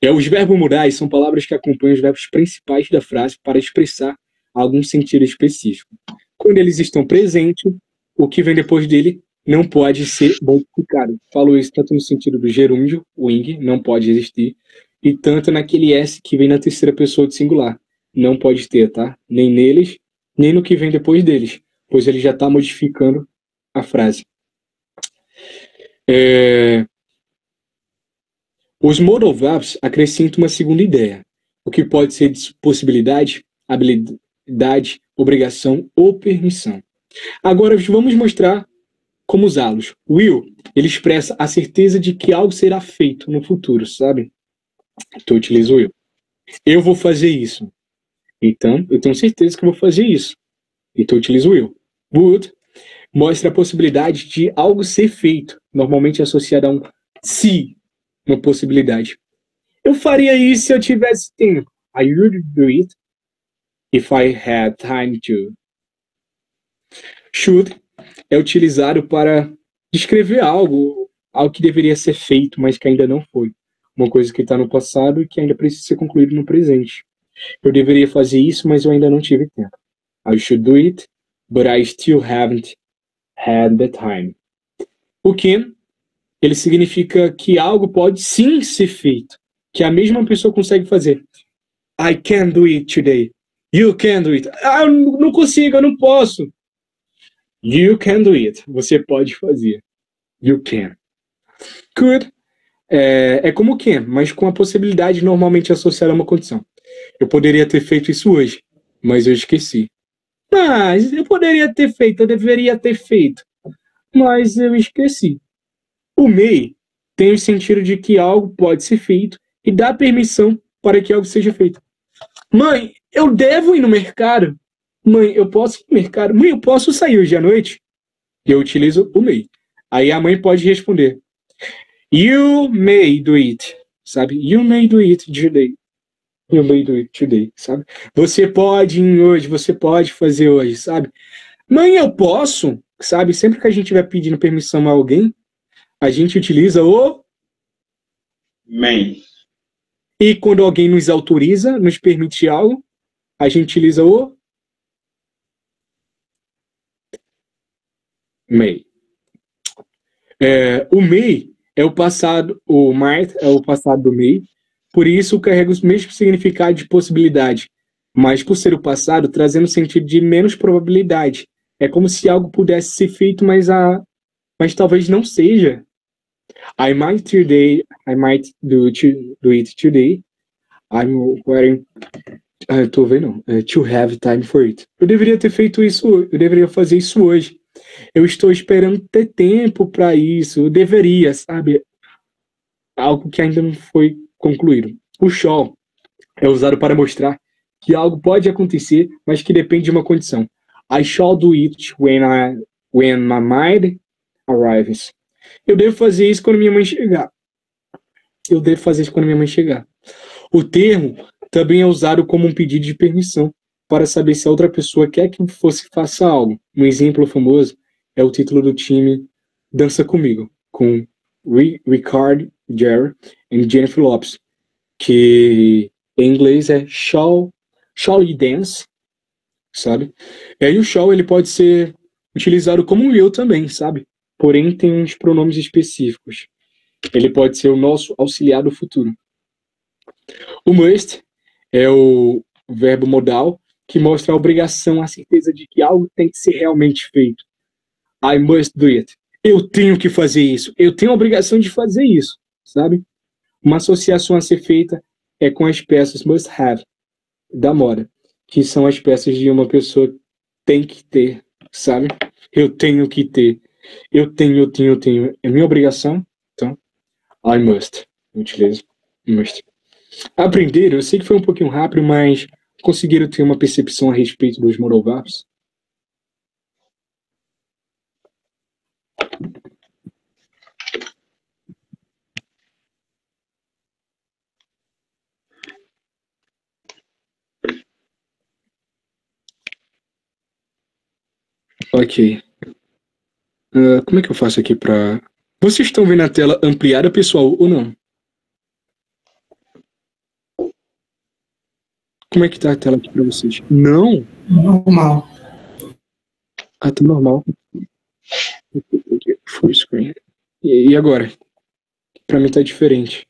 Os verbos modais são palavras que acompanham os verbos principais da frase para expressar algum sentido específico. Quando eles estão presentes, o que vem depois dele não pode ser modificado. Falo isso tanto no sentido do gerúndio, wing, não pode existir, e tanto naquele S que vem na terceira pessoa de singular. Não pode ter, tá? Nem neles, nem no que vem depois deles, pois ele já está modificando a frase. Os modal verbs acrescentam uma segunda ideia, o que pode ser de possibilidade, habilidade, obrigação ou permissão. Agora vamos mostrar como usá-los. Will, ele expressa a certeza de que algo será feito no futuro, sabe? Então eu utilizo will. Eu vou fazer isso. Então, eu tenho certeza que eu vou fazer isso. Então eu utilizo will. Would mostra a possibilidade de algo ser feito, normalmente associado a um se, uma possibilidade. Eu faria isso se eu tivesse tempo. I would do it if I had time to. Should é utilizado para descrever algo que deveria ser feito, mas que ainda não foi. Uma coisa que está no passado e que ainda precisa ser concluído no presente. Eu deveria fazer isso, mas eu ainda não tive tempo. I should do it, but I still haven't had the time. O can, ele significa que algo pode sim ser feito, que a mesma pessoa consegue fazer. I can do it today. You can do it. Eu não consigo, eu não posso. You can do it. Você pode fazer. You can. Could é como can, mas com a possibilidade normalmente associada a uma condição. Eu poderia ter feito isso hoje, mas eu esqueci. Mas eu poderia ter feito, eu deveria ter feito, mas eu esqueci. O may tem o sentido de que algo pode ser feito e dá permissão para que algo seja feito. Mãe, eu devo ir no mercado? Mãe, eu posso ir no mercado? Mãe, eu posso sair hoje à noite? Eu utilizo o may. Aí a mãe pode responder. You may do it. Sabe? You may do it today. You may do it today. Sabe? Você pode ir hoje, você pode fazer hoje, sabe? Mãe, eu posso? Sabe? Sempre que a gente estiver pedindo permissão a alguém, a gente utiliza o... May. E quando alguém nos autoriza, nos permite algo, a gente utiliza o... May. O may é o passado, o might é o passado do may, por isso carrega o mesmo significado de possibilidade, mas por ser o passado, trazendo o sentido de menos probabilidade. É como se algo pudesse ser feito, mas talvez não seja. I might do it today. I'm waiting. Tô vendo, to have time for it. Eu deveria ter feito isso, eu deveria fazer isso hoje. Eu estou esperando ter tempo para isso. Eu deveria, sabe? Algo que ainda não foi concluído. O shall é usado para mostrar que algo pode acontecer, mas que depende de uma condição. I shall do it when my mind arrives. Eu devo fazer isso quando minha mãe chegar. Eu devo fazer isso quando minha mãe chegar. O termo também é usado como um pedido de permissão para saber se a outra pessoa quer que você faça algo. Um exemplo famoso é o título do time Dança Comigo, com Ricard Gere e Jennifer Lopez, que em inglês é Shall You Dance, sabe? E aí o shall, ele pode ser utilizado como um will também, sabe? Porém tem uns pronomes específicos. Ele pode ser o nosso auxiliar do futuro. O must é o verbo modal que mostra a obrigação, a certeza de que algo tem que ser realmente feito. I must do it. Eu tenho que fazer isso. Eu tenho a obrigação de fazer isso, sabe? Uma associação a ser feita é com as peças must have da moda, que são as peças de uma pessoa tem que ter, sabe? Eu tenho que ter. Eu tenho. É minha obrigação, então I must. Eu utilizo must. Aprender, eu sei que foi um pouquinho rápido, mas conseguiram ter uma percepção a respeito dos modal verbs? Ok. Como é que eu faço aqui para... Vocês estão vendo a tela ampliada, pessoal, ou não? Como é que tá a tela aqui para vocês? Não? Normal. Ah, tá normal. Full screen. E agora? Para mim tá diferente.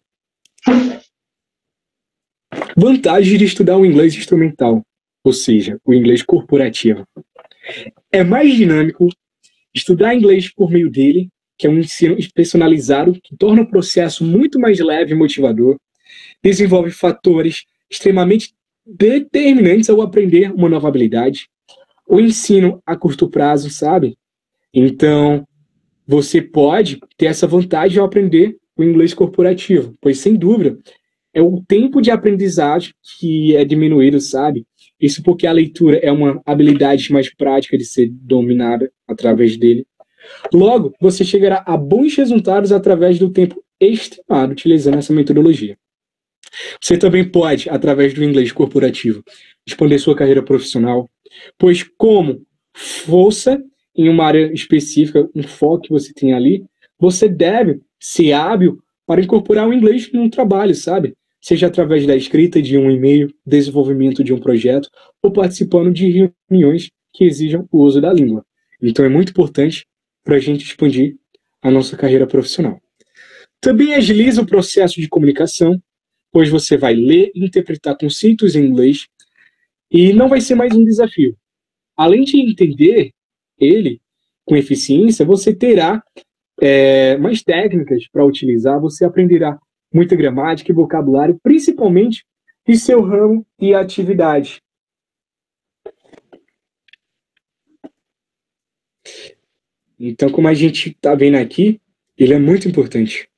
Vantagem de estudar o inglês instrumental, ou seja, o inglês corporativo. É mais dinâmico. Estudar inglês por meio dele, que é um ensino personalizado, que torna o processo muito mais leve e motivador, desenvolve fatores extremamente determinantes ao aprender uma nova habilidade. O ensino a curto prazo, sabe? Então, você pode ter essa vantagem ao aprender o inglês corporativo, pois, sem dúvida, é o tempo de aprendizagem que é diminuído, sabe? Isso porque a leitura é uma habilidade mais prática de ser dominada através dele. Logo, você chegará a bons resultados através do tempo estimado, utilizando essa metodologia. Você também pode, através do inglês corporativo, expandir sua carreira profissional, pois como força em uma área específica, um foco que você tem ali, você deve ser hábil para incorporar o inglês no trabalho, sabe? Seja através da escrita de um e-mail, desenvolvimento de um projeto, ou participando de reuniões que exijam o uso da língua. Então é muito importante para a gente expandir a nossa carreira profissional. Também agiliza o processo de comunicação, pois você vai ler e interpretar conceitos em inglês e não vai ser mais um desafio. Além de entender ele com eficiência, você terá mais técnicas para utilizar, você aprenderá muita gramática e vocabulário, principalmente de seu ramo e atividade. Então, como a gente está vendo aqui, ele é muito importante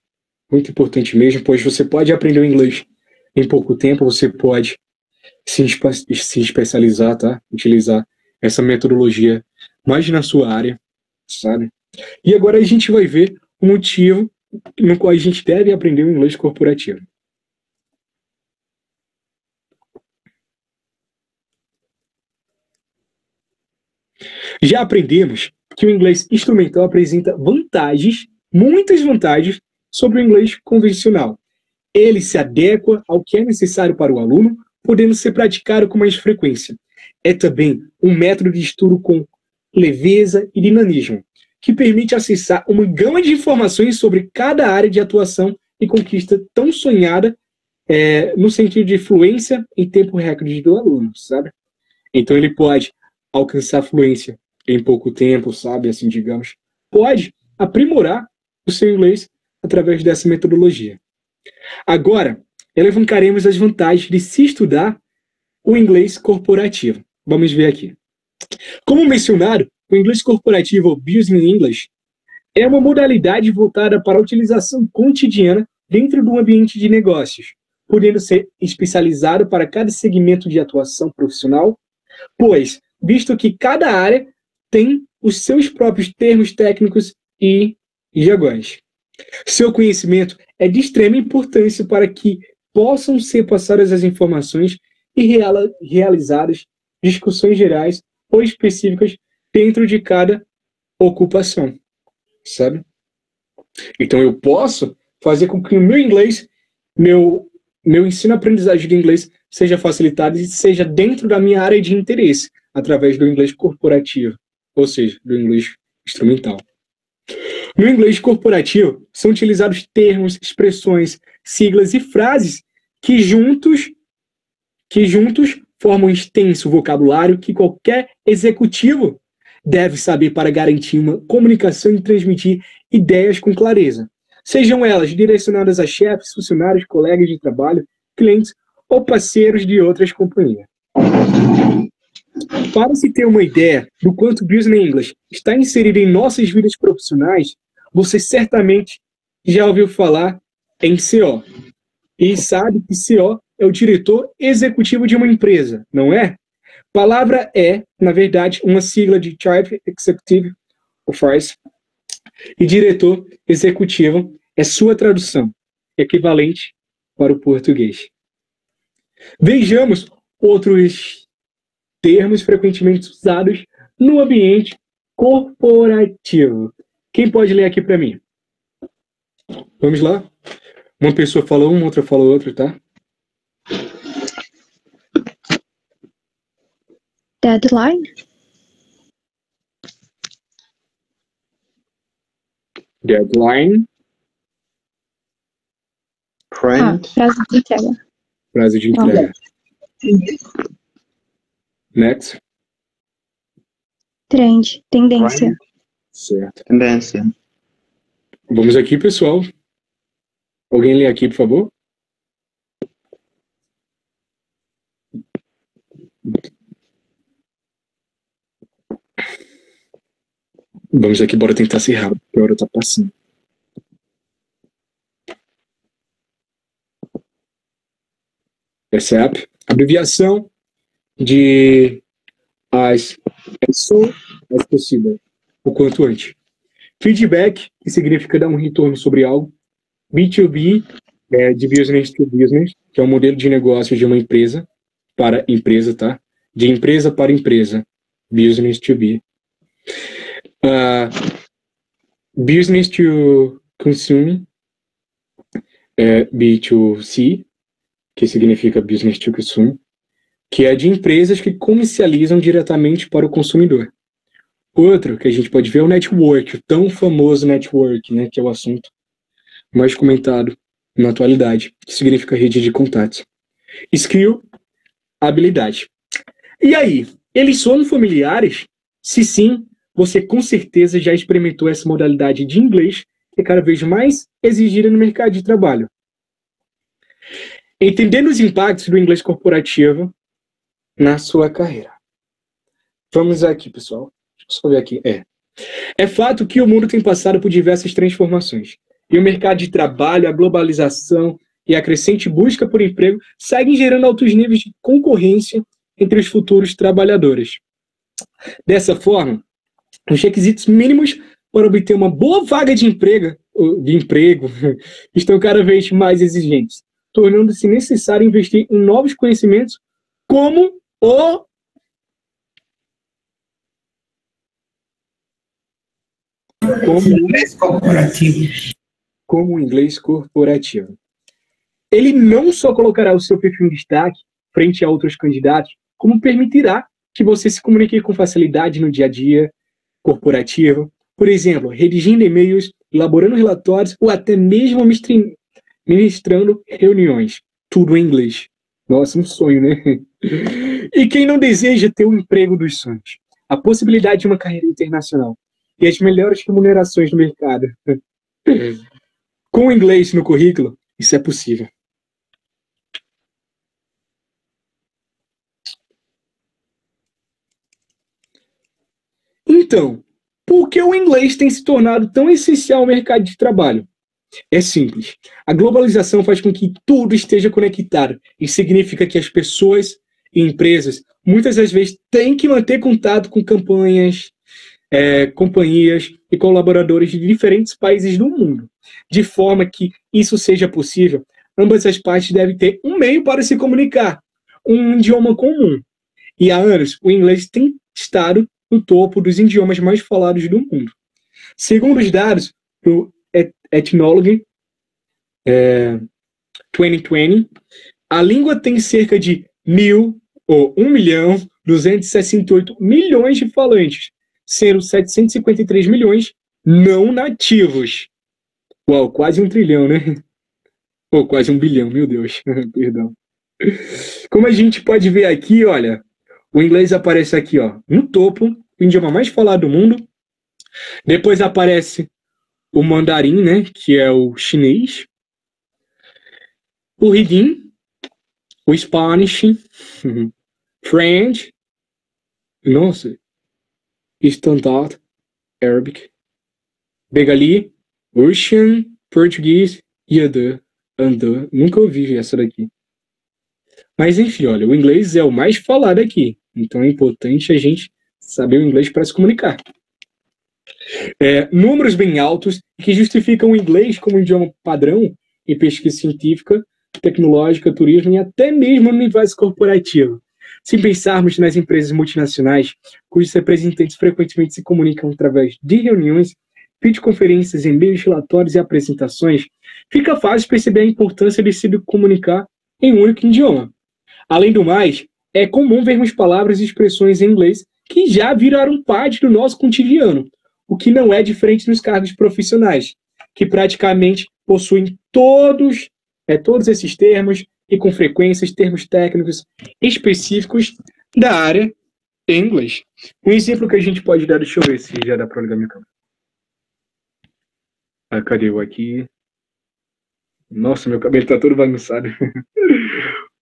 mesmo, pois você pode aprender o inglês em pouco tempo, você pode se especializar, tá? Utilizar essa metodologia mais na sua área, sabe? E agora a gente vai ver o motivo no qual a gente deve aprender o inglês corporativo. Já aprendemos que o inglês instrumental apresenta vantagens muitas vantagens sobre o inglês convencional. Ele se adequa ao que é necessário para o aluno, podendo ser praticado com mais frequência. É também um método de estudo com leveza e dinamismo, que permite acessar uma gama de informações sobre cada área de atuação e conquista tão sonhada no sentido de fluência em tempo recorde do aluno, sabe? Então ele pode alcançar fluência em pouco tempo, sabe? Assim, digamos, pode aprimorar o seu inglês através dessa metodologia. Agora, elevancaremos as vantagens de se estudar o inglês corporativo. Vamos ver aqui. Como mencionado, o inglês corporativo, ou Business English, é uma modalidade voltada para a utilização cotidiana dentro do ambiente de negócios, podendo ser especializado para cada segmento de atuação profissional, pois, visto que cada área tem os seus próprios termos técnicos e jargões. Seu conhecimento é de extrema importância para que possam ser passadas as informações e realizadas discussões gerais ou específicas dentro de cada ocupação, sabe? Então eu posso fazer com que o meu inglês, meu ensino-aprendizagem de inglês seja facilitado e seja dentro da minha área de interesse, através do inglês corporativo, ou seja, do inglês instrumental. No inglês corporativo, são utilizados termos, expressões, siglas e frases que juntos formam um extenso vocabulário que qualquer executivo deve saber para garantir uma comunicação e transmitir ideias com clareza, sejam elas direcionadas a chefes, funcionários, colegas de trabalho, clientes ou parceiros de outras companhias. Para se ter uma ideia do quanto o Business English está inserido em nossas vidas profissionais, você certamente já ouviu falar em CO. E sabe que CO é o diretor executivo de uma empresa, não é? Palavra é, na verdade, uma sigla de Chief Executive Officer. E diretor executivo é sua tradução, equivalente para o português. Vejamos outros termos frequentemente usados no ambiente corporativo. Quem pode ler aqui para mim? Vamos lá? Uma pessoa fala uma, outra fala outra, tá? Deadline? Deadline. Prazo de entrega. Prazo de entrega. Next. Trend, tendência. Certo. Tendência. Vamos aqui, pessoal. Alguém lê aqui, por favor? Vamos aqui, bora tentar ser rápido, porque a hora tá passando. SAP, abreviação de as possível, o quanto antes. Feedback, que significa dar um retorno sobre algo. B2B, de business to business, que é um modelo de negócio de uma empresa para empresa, tá? De empresa para empresa. Business to be. Business to consume, B2C, que significa business to consume, que é de empresas que comercializam diretamente para o consumidor. Outro que a gente pode ver é o network, o tão famoso network, né, que é o assunto mais comentado na atualidade, que significa rede de contatos. Skill, habilidade. E aí, eles são familiares? Se sim, você com certeza já experimentou essa modalidade de inglês que é cada vez mais exigida no mercado de trabalho. Entendendo os impactos do inglês corporativo na sua carreira. Vamos aqui, pessoal. Deixa eu só ver aqui. É fato que o mundo tem passado por diversas transformações. E o mercado de trabalho, a globalização e a crescente busca por emprego seguem gerando altos níveis de concorrência entre os futuros trabalhadores. Dessa forma, os requisitos mínimos para obter uma boa vaga de emprego estão cada vez mais exigentes, tornando-se necessário investir em novos conhecimentos como o Como inglês corporativo. Como inglês corporativo. Ele não só colocará o seu perfil em destaque frente a outros candidatos, como permitirá que você se comunique com facilidade no dia a dia corporativo, por exemplo, redigindo e-mails, elaborando relatórios ou até mesmo ministrando reuniões. Tudo em inglês. Nossa, um sonho, né? E quem não deseja ter o emprego dos sonhos? A possibilidade de uma carreira internacional e as melhores remunerações do mercado. Com o inglês no currículo, isso é possível. Então, por que o inglês tem se tornado tão essencial ao mercado de trabalho? É simples. A globalização faz com que tudo esteja conectado e significa que as pessoas e empresas muitas das vezes têm que manter contato com companhias e colaboradores de diferentes países do mundo. De forma que isso seja possível, ambas as partes devem ter um meio para se comunicar, um idioma comum. E há anos, o inglês tem estado no topo dos idiomas mais falados do mundo. Segundo os dados do Ethnologue 2020, a língua tem cerca de 1.268 milhões de falantes, sendo 753 milhões não nativos. Uau, quase 1 trilhão, né? Ou quase 1 bilhão, meu Deus. Perdão. Como a gente pode ver aqui, olha, o inglês aparece aqui, ó, no topo, o idioma mais falado do mundo. Depois aparece o mandarim, né, que é o chinês. O Hindi, o Spanish, French, nossa, Standard, Arabic, Bengali, Russian, português e Andã. Nunca ouvi essa daqui. Mas enfim, olha, o inglês é o mais falado aqui. Então é importante a gente saber o inglês para se comunicar. Números bem altos que justificam o inglês como idioma padrão em pesquisa científica, tecnológica, turismo e até mesmo no universo corporativo. Se pensarmos nas empresas multinacionais, cujos representantes frequentemente se comunicam através de reuniões, videoconferências, e-mails, relatórios e apresentações, fica fácil perceber a importância de se comunicar em um único idioma. Além do mais, é comum vermos palavras e expressões em inglês que já viraram parte do nosso cotidiano, o que não é diferente nos cargos profissionais, que praticamente possuem todos esses termos e, com frequência, termos técnicos específicos da área em inglês. Um exemplo que a gente pode dar, deixa eu ver se já dá para ligar minha câmera. Cadê eu aqui? Nossa, meu cabelo está todo bagunçado.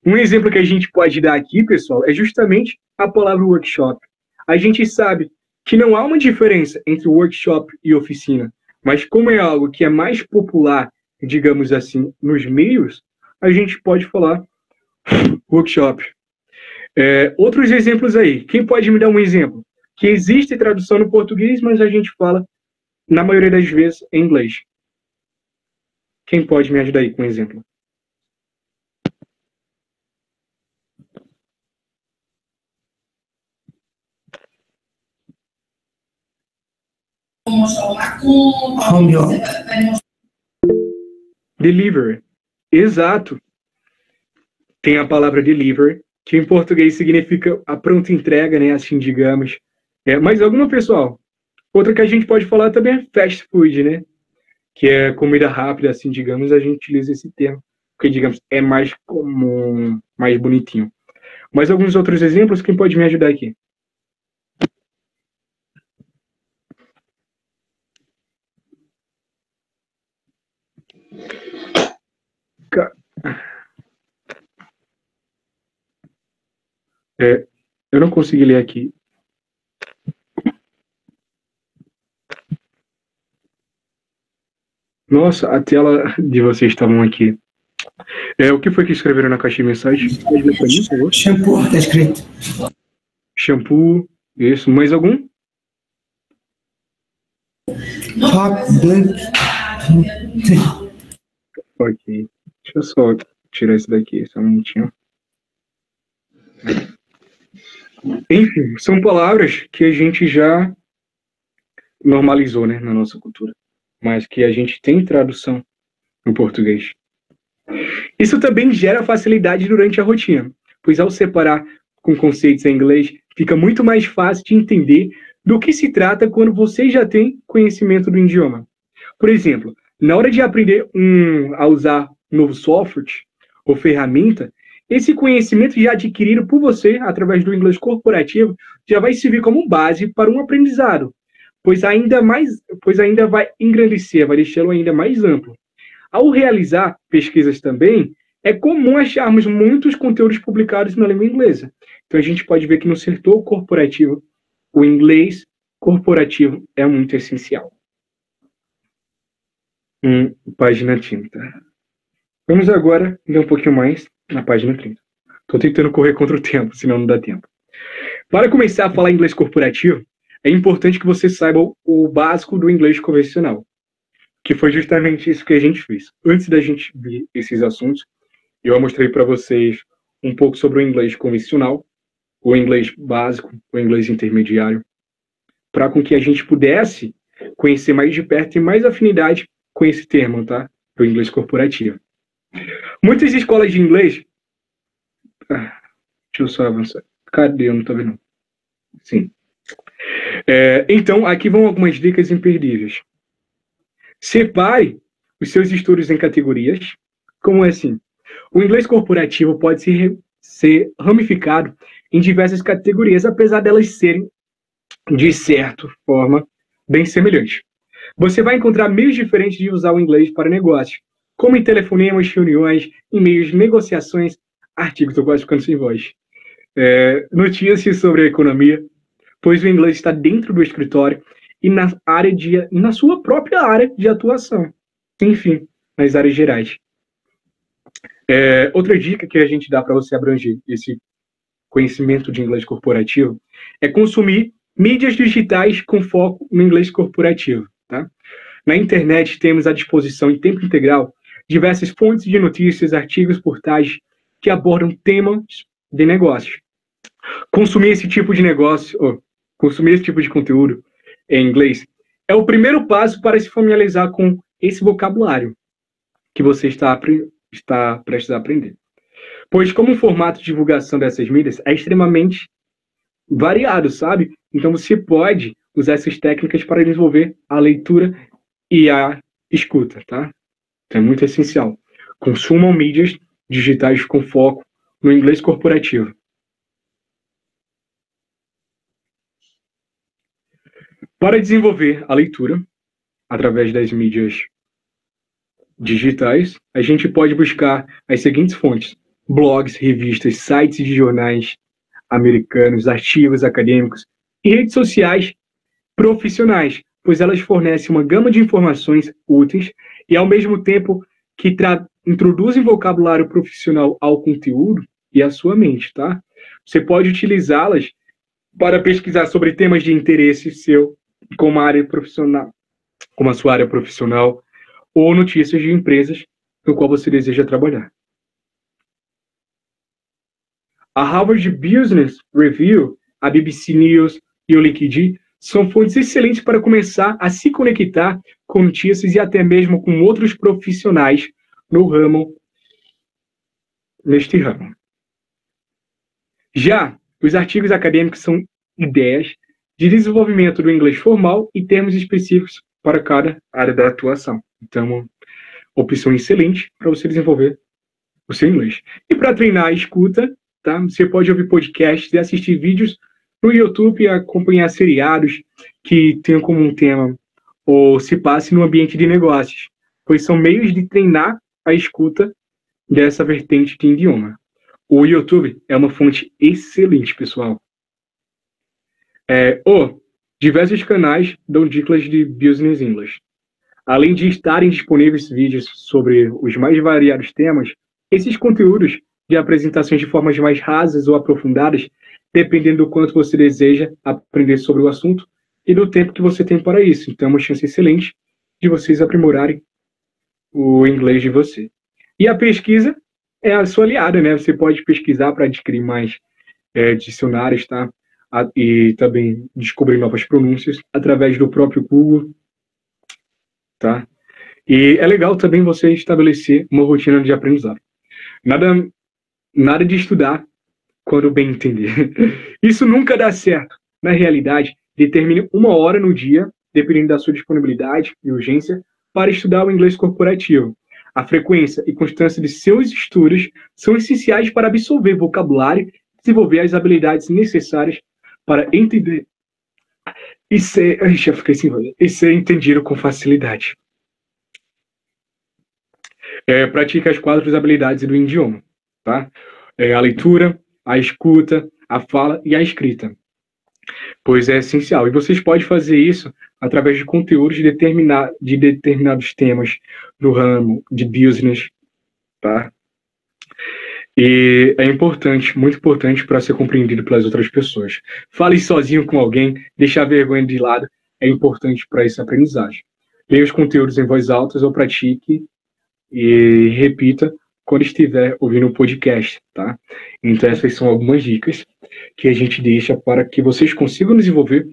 Um exemplo que a gente pode dar aqui, pessoal, é justamente a palavra workshop. A gente sabe que não há uma diferença entre workshop e oficina, mas como é algo que é mais popular, digamos assim, nos meios, a gente pode falar workshop. Outros exemplos aí. Quem pode me dar um exemplo? Que existe tradução no português, mas a gente fala, na maioria das vezes, em inglês. Quem pode me ajudar aí com um exemplo? Home office. Deliver. Exato. Tem a palavra deliver, que em português significa a pronta entrega, né? Assim, digamos. Mas alguma, pessoal? Outra que a gente pode falar também é fast food, né? Que é comida rápida, assim, digamos, a gente utiliza esse termo, porque, digamos, é mais comum, mais bonitinho. Mas alguns outros exemplos, quem pode me ajudar aqui? Eu não consegui ler aqui. Nossa, a tela de vocês estavam aqui. O que foi que escreveram na caixa de mensagem? Pode ler pra mim, por favor? Shampoo, tá escrito. Shampoo, isso. Mais algum? Hot blank. Ok. Deixa eu só tirar isso daqui, só um minutinho. Enfim, são palavras que a gente já normalizou, né, na nossa cultura, mas que a gente tem tradução no português. Isso também gera facilidade durante a rotina, pois ao separar com conceitos em inglês, fica muito mais fácil de entender do que se trata quando você já tem conhecimento do idioma. Por exemplo, na hora de aprender a usar um novo software ou ferramenta, esse conhecimento já adquirido por você através do inglês corporativo já vai servir como base para um aprendizado, pois ainda vai engrandecer, vai deixá-lo ainda mais amplo. Ao realizar pesquisas também, é comum acharmos muitos conteúdos publicados na língua inglesa. Então a gente pode ver que no setor corporativo, o inglês corporativo é muito essencial. Página 30. Vamos agora ler um pouquinho mais na página 30. Estou tentando correr contra o tempo, senão não dá tempo. Para começar a falar inglês corporativo, é importante que você saiba o básico do inglês convencional, que foi justamente isso que a gente fez. Antes da gente ver esses assuntos, eu mostrei para vocês um pouco sobre o inglês convencional, o inglês básico, o inglês intermediário, para com que a gente pudesse conhecer mais de perto e mais afinidade com esse termo, tá? Do inglês corporativo. Muitas escolas de inglês... deixa eu só avançar. Cadê? Eu não tô vendo. Sim. Então, aqui vão algumas dicas imperdíveis. Separe os seus estudos em categorias. Como é assim? O inglês corporativo pode ser ramificado em diversas categorias, apesar delas serem, de certa forma, bem semelhantes. Você vai encontrar meios diferentes de usar o inglês para negócios, como em telefonemas, reuniões, e-mails, negociações, artigos. Estou quase ficando sem voz. Notícias sobre a economia, pois o inglês está dentro do escritório e na sua própria área de atuação. Enfim, nas áreas gerais. Outra dica que a gente dá para você abranger esse conhecimento de inglês corporativo é consumir mídias digitais com foco no inglês corporativo. Tá? Na internet temos à disposição em tempo integral diversas fontes de notícias, artigos, portais que abordam temas de negócios. Consumir esse tipo de conteúdo em inglês é o primeiro passo para se familiarizar com esse vocabulário que você está prestes a aprender. Pois como o formato de divulgação dessas mídias é extremamente variado, sabe? Então você pode usar essas técnicas para desenvolver a leitura e a escuta, tá? Então é muito essencial. Consumam mídias digitais com foco no inglês corporativo. Para desenvolver a leitura através das mídias digitais, a gente pode buscar as seguintes fontes: blogs, revistas, sites de jornais americanos, artigos acadêmicos e redes sociais profissionais, pois elas fornecem uma gama de informações úteis e, ao mesmo tempo, que introduzem vocabulário profissional ao conteúdo e à sua mente, tá? Você pode utilizá-las para pesquisar sobre temas de interesse seu, como a sua área profissional, ou notícias de empresas no qual você deseja trabalhar. A Harvard Business Review, a BBC News e o LinkedIn são fontes excelentes para começar a se conectar com notícias e até mesmo com outros profissionais neste ramo. Já os artigos acadêmicos são ideias de desenvolvimento do inglês formal e termos específicos para cada área da atuação. Então, uma opção excelente para você desenvolver o seu inglês. E para treinar a escuta, tá? Você pode ouvir podcasts e assistir vídeos no YouTube e acompanhar seriados que tenham como um tema ou se passe no ambiente de negócios, pois são meios de treinar a escuta dessa vertente de idioma. O YouTube é uma fonte excelente, pessoal. Diversos canais dão dicas de Business English. Além de estarem disponíveis vídeos sobre os mais variados temas, esses conteúdos de apresentações de formas mais rasas ou aprofundadas, dependendo do quanto você deseja aprender sobre o assunto e do tempo que você tem para isso. Então, é uma chance excelente de vocês aprimorarem o inglês de você. E a pesquisa é a sua aliada, né? Você pode pesquisar para adquirir mais dicionários, tá? e também descobrir novas pronúncias através do próprio Google, tá? E é legal também você estabelecer uma rotina de aprendizado. Nada de estudar quando bem entender. Isso nunca dá certo. Na realidade, determine 1 hora no dia, dependendo da sua disponibilidade e urgência, para estudar o inglês corporativo. A frequência e constância de seus estudos são essenciais para absorver vocabulário e desenvolver as habilidades necessárias para entender e ser entendido com facilidade. Pratique as 4 habilidades do idioma, tá? A leitura, a escuta, a fala e a escrita, pois é essencial. E vocês podem fazer isso através de conteúdos de determinados temas no ramo de business, tá? E é importante, muito importante para ser compreendido pelas outras pessoas. Fale sozinho com alguém, deixar a vergonha de lado, é importante para essa aprendizagem. Leia os conteúdos em voz alta ou pratique e repita quando estiver ouvindo um podcast, tá? Então essas são algumas dicas que a gente deixa para que vocês consigam desenvolver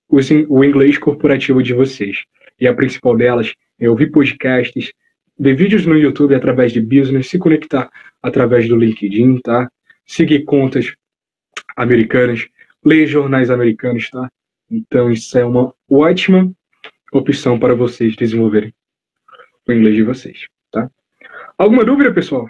o inglês corporativo de vocês. E a principal delas é ouvir podcasts, ver vídeos no YouTube através de business, se conectar através do LinkedIn, tá? Seguir contas americanas, ler jornais americanos, tá? Então isso é uma ótima opção para vocês desenvolverem o inglês de vocês, tá? Alguma dúvida, pessoal?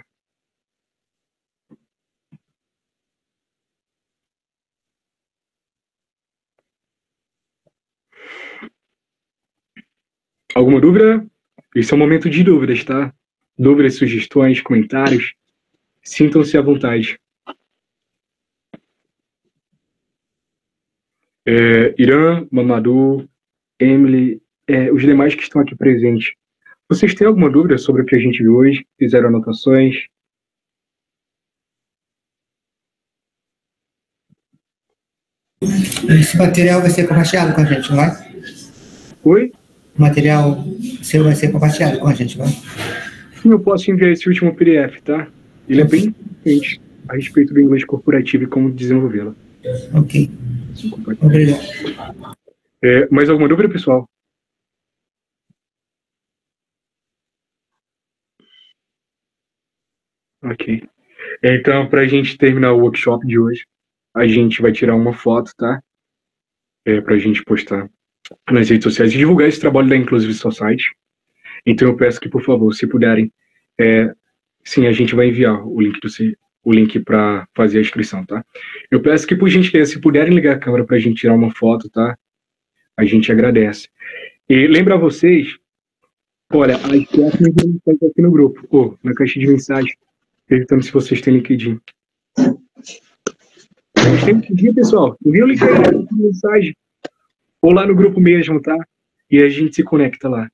Alguma dúvida? Esse é um momento de dúvidas, tá? Dúvidas, sugestões, comentários. Sintam-se à vontade. Irã, Mamadou, Emily, os demais que estão aqui presentes. Vocês têm alguma dúvida sobre o que a gente viu hoje? Fizeram anotações? Esse material vai ser compartilhado com a gente, não vai? Oi? O material seu vai ser compartilhado com a gente, vai? Sim, eu posso enviar esse último PDF, tá? Ele é bem importante a respeito do inglês corporativo e como desenvolvê-lo. Ok. Obrigado. Mais alguma dúvida, pessoal? Ok. Então, para a gente terminar o workshop de hoje, a gente vai tirar uma foto, tá? Para a gente postar nas redes sociais e divulgar esse trabalho da Inclusive Society. Então, eu peço que, por favor, se puderem, sim, a gente vai enviar o link para fazer a inscrição, tá? Eu peço que, por gentileza, se puderem ligar a câmera para a gente tirar uma foto, tá? A gente agradece. E lembra vocês, olha, a Steph me deu mensagem aqui no grupo, na caixa de mensagem, perguntando se vocês têm LinkedIn. Vocês têm LinkedIn, pessoal? Envia o link aí na mensagem. Ou lá no grupo mesmo, tá? E a gente se conecta lá.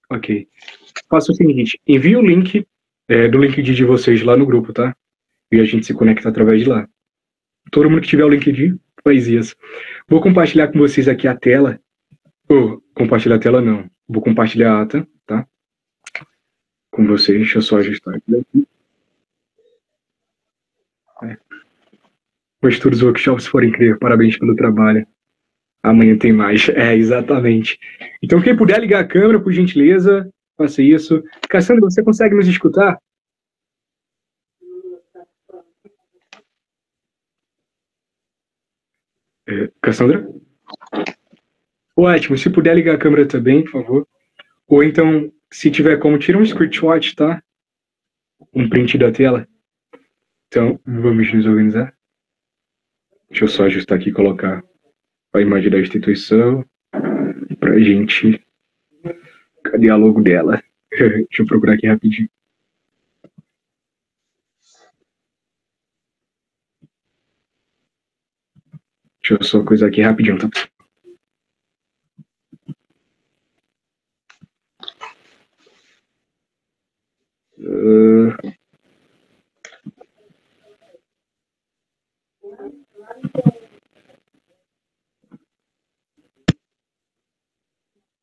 Ok. Faça o seguinte, envie o link do LinkedIn de vocês lá no grupo, tá? E a gente se conecta através de lá. Todo mundo que tiver o LinkedIn, faz isso. Vou compartilhar com vocês aqui a tela. Compartilhar a tela não. Vou compartilhar a ata, tá? Com vocês. Deixa eu só ajustar aqui daqui. Os estudos workshops foram incríveis. Parabéns pelo trabalho. Amanhã tem mais. Exatamente. Então, quem puder ligar a câmera, por gentileza, faça isso. Cassandra, você consegue nos escutar? Cassandra? Ótimo. Se puder ligar a câmera também, por favor. Ou então, se tiver como, tira um screenshot, tá? Um print da tela. Então, vamos nos organizar. Deixa eu só ajustar aqui e colocar a imagem da instituição pra gente. Cadê a logo dela? Deixa eu procurar aqui rapidinho. Deixa eu só coisar aqui rapidinho, tá?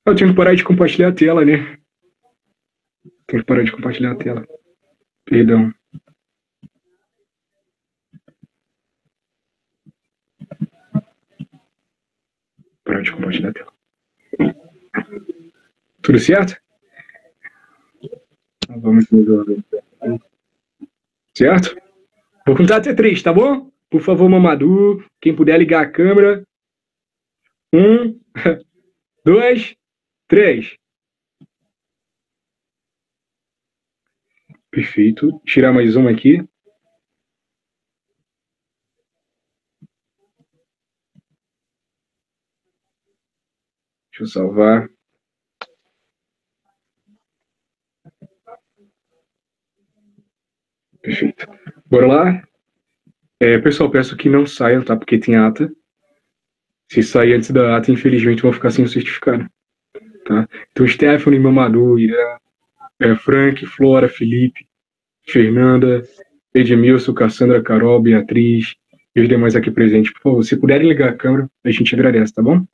Eu tenho que parar de compartilhar a tela, né? Tenho que parar de compartilhar a tela. Perdão. Parar de compartilhar a tela. Tudo certo? Vamos resolver. Certo? Vou contar até 3, tá bom? Por favor, Mamadou, quem puder ligar a câmera. 1, 2, 3. Perfeito. Tirar mais uma aqui. Deixa eu salvar. Perfeito. Bora lá? Pessoal, peço que não saiam, tá? Porque tem ata. Se sair antes da ata, infelizmente, vão ficar sem o certificado. Tá? Então, Stephanie, Mamadou, Irã, Frank, Flora, Felipe, Fernanda, Edmilson, Cassandra, Carol, Beatriz e os demais aqui presentes. Por favor, se puderem ligar a câmera, a gente agradece, tá bom?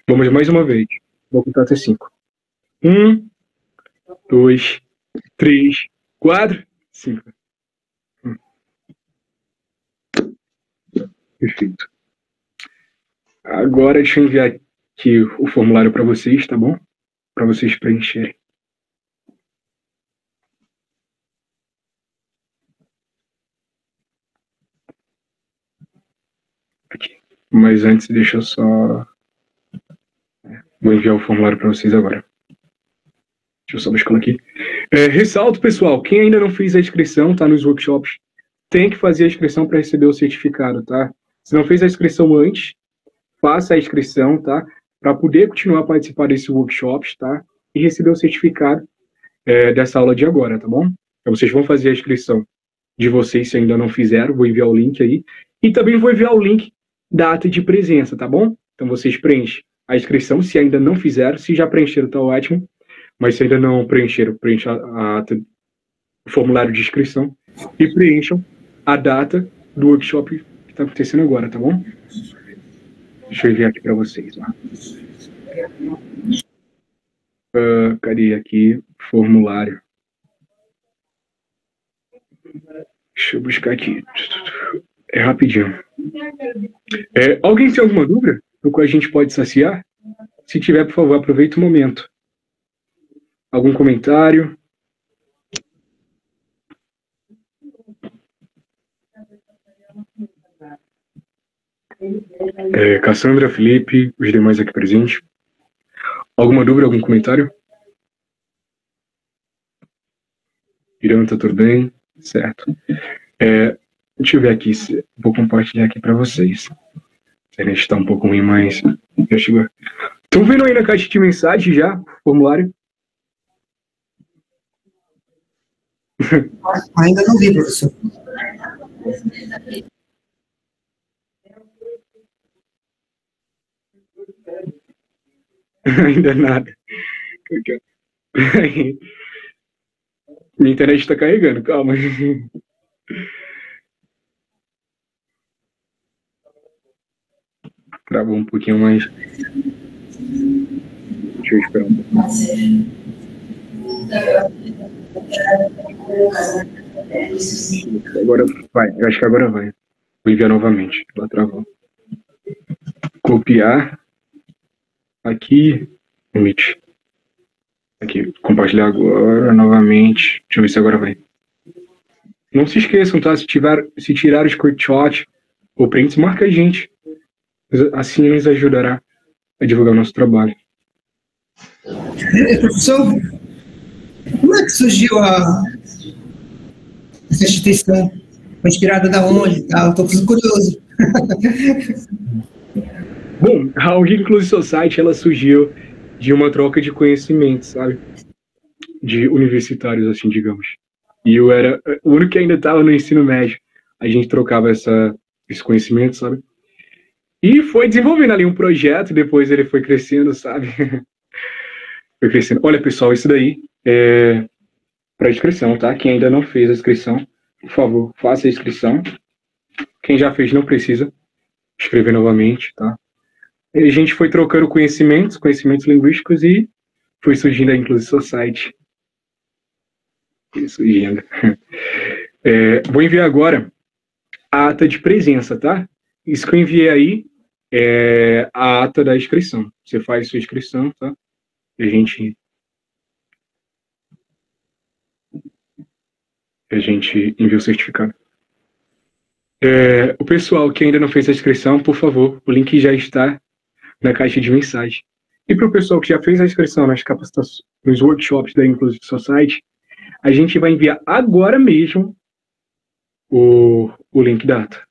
Vamos mais uma vez. Vou contar até 5. 1, 2, 3, 4, 5. Perfeito. Agora deixa eu enviar aqui o formulário para vocês, tá bom? Para vocês preencherem. Aqui. Mas antes, deixa eu só... Vou enviar o formulário para vocês agora. Deixa eu só buscar aqui. Ressalto, pessoal, quem ainda não fez a inscrição, tá, nos workshops, tem que fazer a inscrição para receber o certificado, tá? Se não fez a inscrição antes, faça a inscrição, tá? Para poder continuar a participar desses workshops, tá? E receber o certificado dessa aula de agora, tá bom? Então, vocês vão fazer a inscrição de vocês se ainda não fizeram, vou enviar o link aí. E também vou enviar o link da ata de presença, tá bom? Então, vocês preenchem a inscrição, se ainda não fizeram. Se já preencheram, tá ótimo. Mas se ainda não preencheram, preencha a ata, o formulário de inscrição e preencham a data do workshop que está acontecendo agora, tá bom? Deixa eu enviar aqui para vocês. Cadê aqui? Formulário. Deixa eu buscar aqui. É rapidinho. Alguém tem alguma dúvida do qual a gente pode saciar? Se tiver, por favor, aproveite o momento. Algum comentário? Cassandra, Felipe, os demais aqui presentes. Alguma dúvida, algum comentário? Irã, tá tudo bem? Certo. Deixa eu ver aqui, vou compartilhar aqui para vocês. A internet está um pouco ruim, mas já chegou. Estão vendo aí na caixa de mensagem já, o formulário? Ainda não vi, professor. Ainda nada. Minha internet está carregando, calma. Travou um pouquinho mais. Deixa eu esperar um pouco. Agora vai, eu acho que agora vai. Vou enviar novamente. Ela travou. Copiar. Aqui. Meet. Aqui. Compartilhar agora novamente. Deixa eu ver se agora vai. Não se esqueçam, tá? Se tirar o screenshot ou prints, marca a gente. Assim nos ajudará a divulgar o nosso trabalho. Professor, como é que surgiu essa instituição? Foi inspirada da onde? Estou curioso. Bom, a All Inclusive Society, ela surgiu de uma troca de conhecimentos, sabe? De universitários, assim, digamos. E eu era o único que ainda estava no ensino médio. A gente trocava esse conhecimento, sabe? E foi desenvolvendo ali um projeto, depois ele foi crescendo, sabe? Foi crescendo. Olha, pessoal, isso daí é para inscrição, tá? Quem ainda não fez a inscrição, por favor, faça a inscrição. Quem já fez não precisa escrever novamente, tá? E a gente foi trocando conhecimentos linguísticos e foi surgindo a Inclusive Society. Surgindo. Vou enviar agora a ata de presença, tá? Isso que eu enviei aí a ata da inscrição. Você faz sua inscrição, tá? E a gente envia o certificado. O pessoal que ainda não fez a inscrição, por favor, o link já está na caixa de mensagem. E para o pessoal que já fez a inscrição nas capacitações, nos workshops da Inclusive Society, a gente vai enviar agora mesmo o link da ata.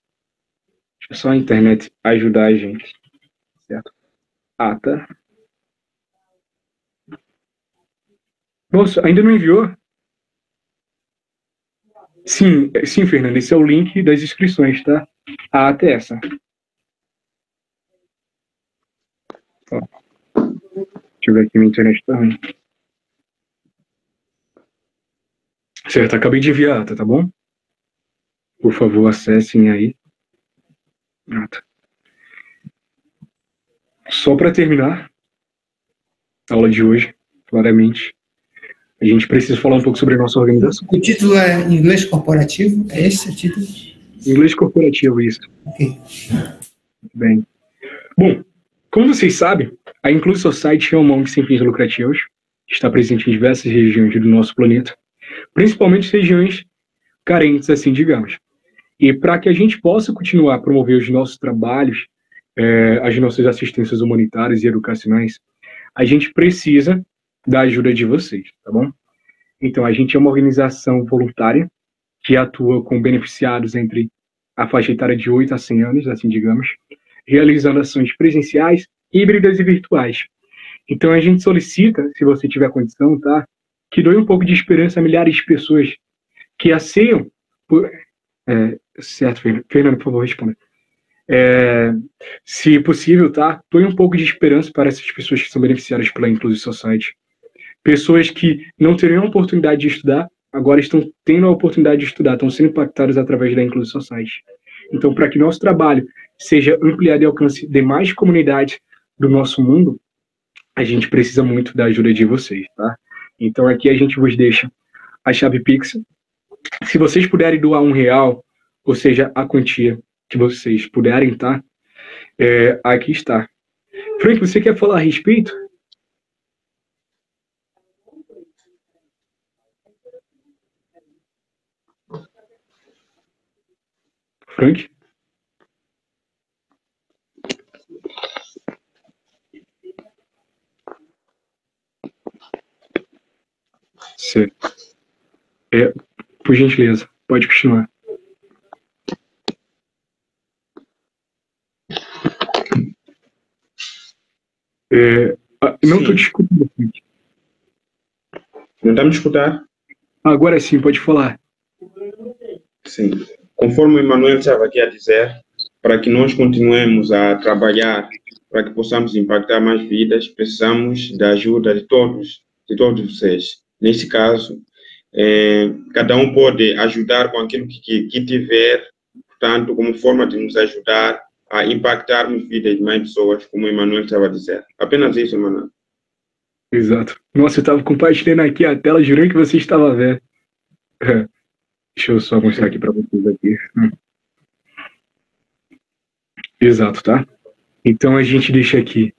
Deixa só a internet ajudar a gente. Certo? Ata. Nossa, ainda não enviou? Sim, Fernando, esse é o link das inscrições, tá? A ata é essa. Ó. Deixa eu ver aqui, minha internet tá ruim. Certo, acabei de enviar a ata, tá bom? Por favor, acessem aí. Ata. Só para terminar a aula de hoje, claramente, a gente precisa falar um pouco sobre a nossa organização. O título é Inglês Corporativo? É esse o título? Inglês Corporativo, isso. Ok. Bem. Bom, como vocês sabem, a Inclusive Society é uma ONG sem fins lucrativos, que está presente em diversas regiões do nosso planeta, principalmente regiões carentes, assim, digamos. E para que a gente possa continuar a promover os nossos trabalhos, as nossas assistências humanitárias e educacionais, a gente precisa da ajuda de vocês, tá bom? Então, a gente é uma organização voluntária que atua com beneficiados entre a faixa etária de 8 a 100 anos, assim digamos, realizando ações presenciais, híbridas e virtuais. Então, a gente solicita, se você tiver condição, tá, que doe um pouco de esperança a milhares de pessoas que anseiam por... certo, Fernando, por favor, responda. Se possível, tá, doe um pouco de esperança para essas pessoas que são beneficiadas pela Inclusive Society. Pessoas que não teriam a oportunidade de estudar, agora estão tendo a oportunidade de estudar, estão sendo impactadas através da Inclusive Society. Então, para que nosso trabalho seja ampliado e alcance demais comunidades do nosso mundo, a gente precisa muito da ajuda de vocês, tá? Então, aqui a gente vos deixa a chave Pix. Se vocês puderem doar R$1, ou seja, a quantia que vocês puderem, tá? Aqui está. Frank, você quer falar a respeito? Frank? Certo. Por gentileza, pode continuar. Não estou te escutando. Não está me escutar? Agora sim, pode falar. Sim. Conforme o Emanuel estava aqui a dizer, para que nós continuemos a trabalhar, para que possamos impactar mais vidas, precisamos da ajuda de todos vocês. Nesse caso, cada um pode ajudar com aquilo que tiver, portanto, como forma de nos ajudar a impactarmos vidas de mais pessoas, como o Emanuel estava a dizer. Apenas isso, Emanuel. Exato. Nossa, eu estava compartilhando aqui a tela, jurando que você estava vendo. Deixa eu só mostrar aqui para vocês aqui. Exato, tá? Então a gente deixa aqui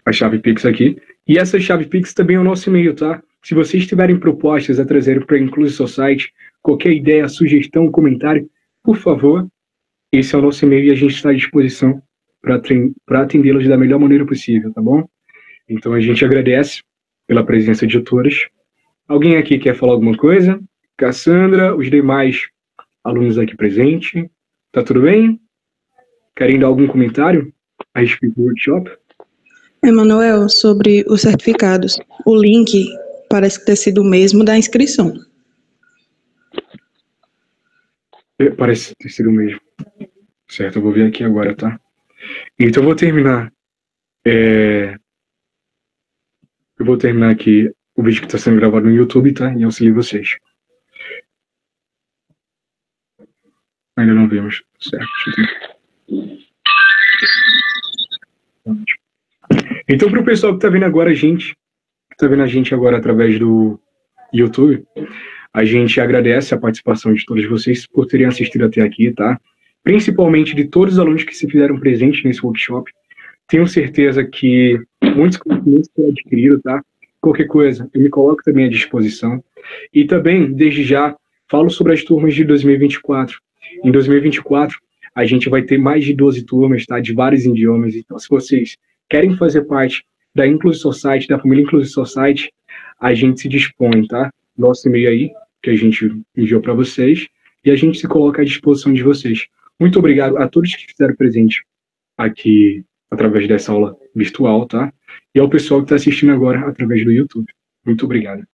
a chave Pix aqui. E essa chave Pix também é o nosso e-mail, tá? Se vocês tiverem propostas a trazer para a Inclusive Society, qualquer ideia, sugestão, comentário, por favor, esse é o nosso e-mail e a gente está à disposição para atendê-los da melhor maneira possível, tá bom? Então a gente agradece pela presença de todos. Alguém aqui quer falar alguma coisa? Cassandra, os demais alunos aqui presentes. Tá tudo bem? Querem dar algum comentário a respeito do workshop? Emanuel, sobre os certificados, o link parece ter sido o mesmo da inscrição. Parece ter sido o mesmo. Certo, eu vou ver aqui agora, tá? Então eu vou terminar. Eu vou terminar aqui o vídeo que está sendo gravado no YouTube, tá? E auxilio vocês. Ainda não vimos. Certo. Então, para o pessoal que está vendo agora a gente, agora através do YouTube, a gente agradece a participação de todos vocês por terem assistido até aqui, tá? principalmente de todos os alunos que se fizeram presentes nesse workshop. Tenho certeza que muitos conhecimentos foram adquiridos, tá? Qualquer coisa, eu me coloco também à disposição. E também, desde já, falo sobre as turmas de 2024. Em 2024, a gente vai ter mais de 12 turmas, tá? De vários idiomas. Então, se vocês querem fazer parte da Inclusive Society, da família Inclusive Society, a gente se dispõe, tá? Nosso e-mail aí, que a gente enviou para vocês, e a gente se coloca à disposição de vocês. Muito obrigado a todos que fizeram presente aqui através dessa aula virtual, tá? E ao pessoal que está assistindo agora através do YouTube. Muito obrigado.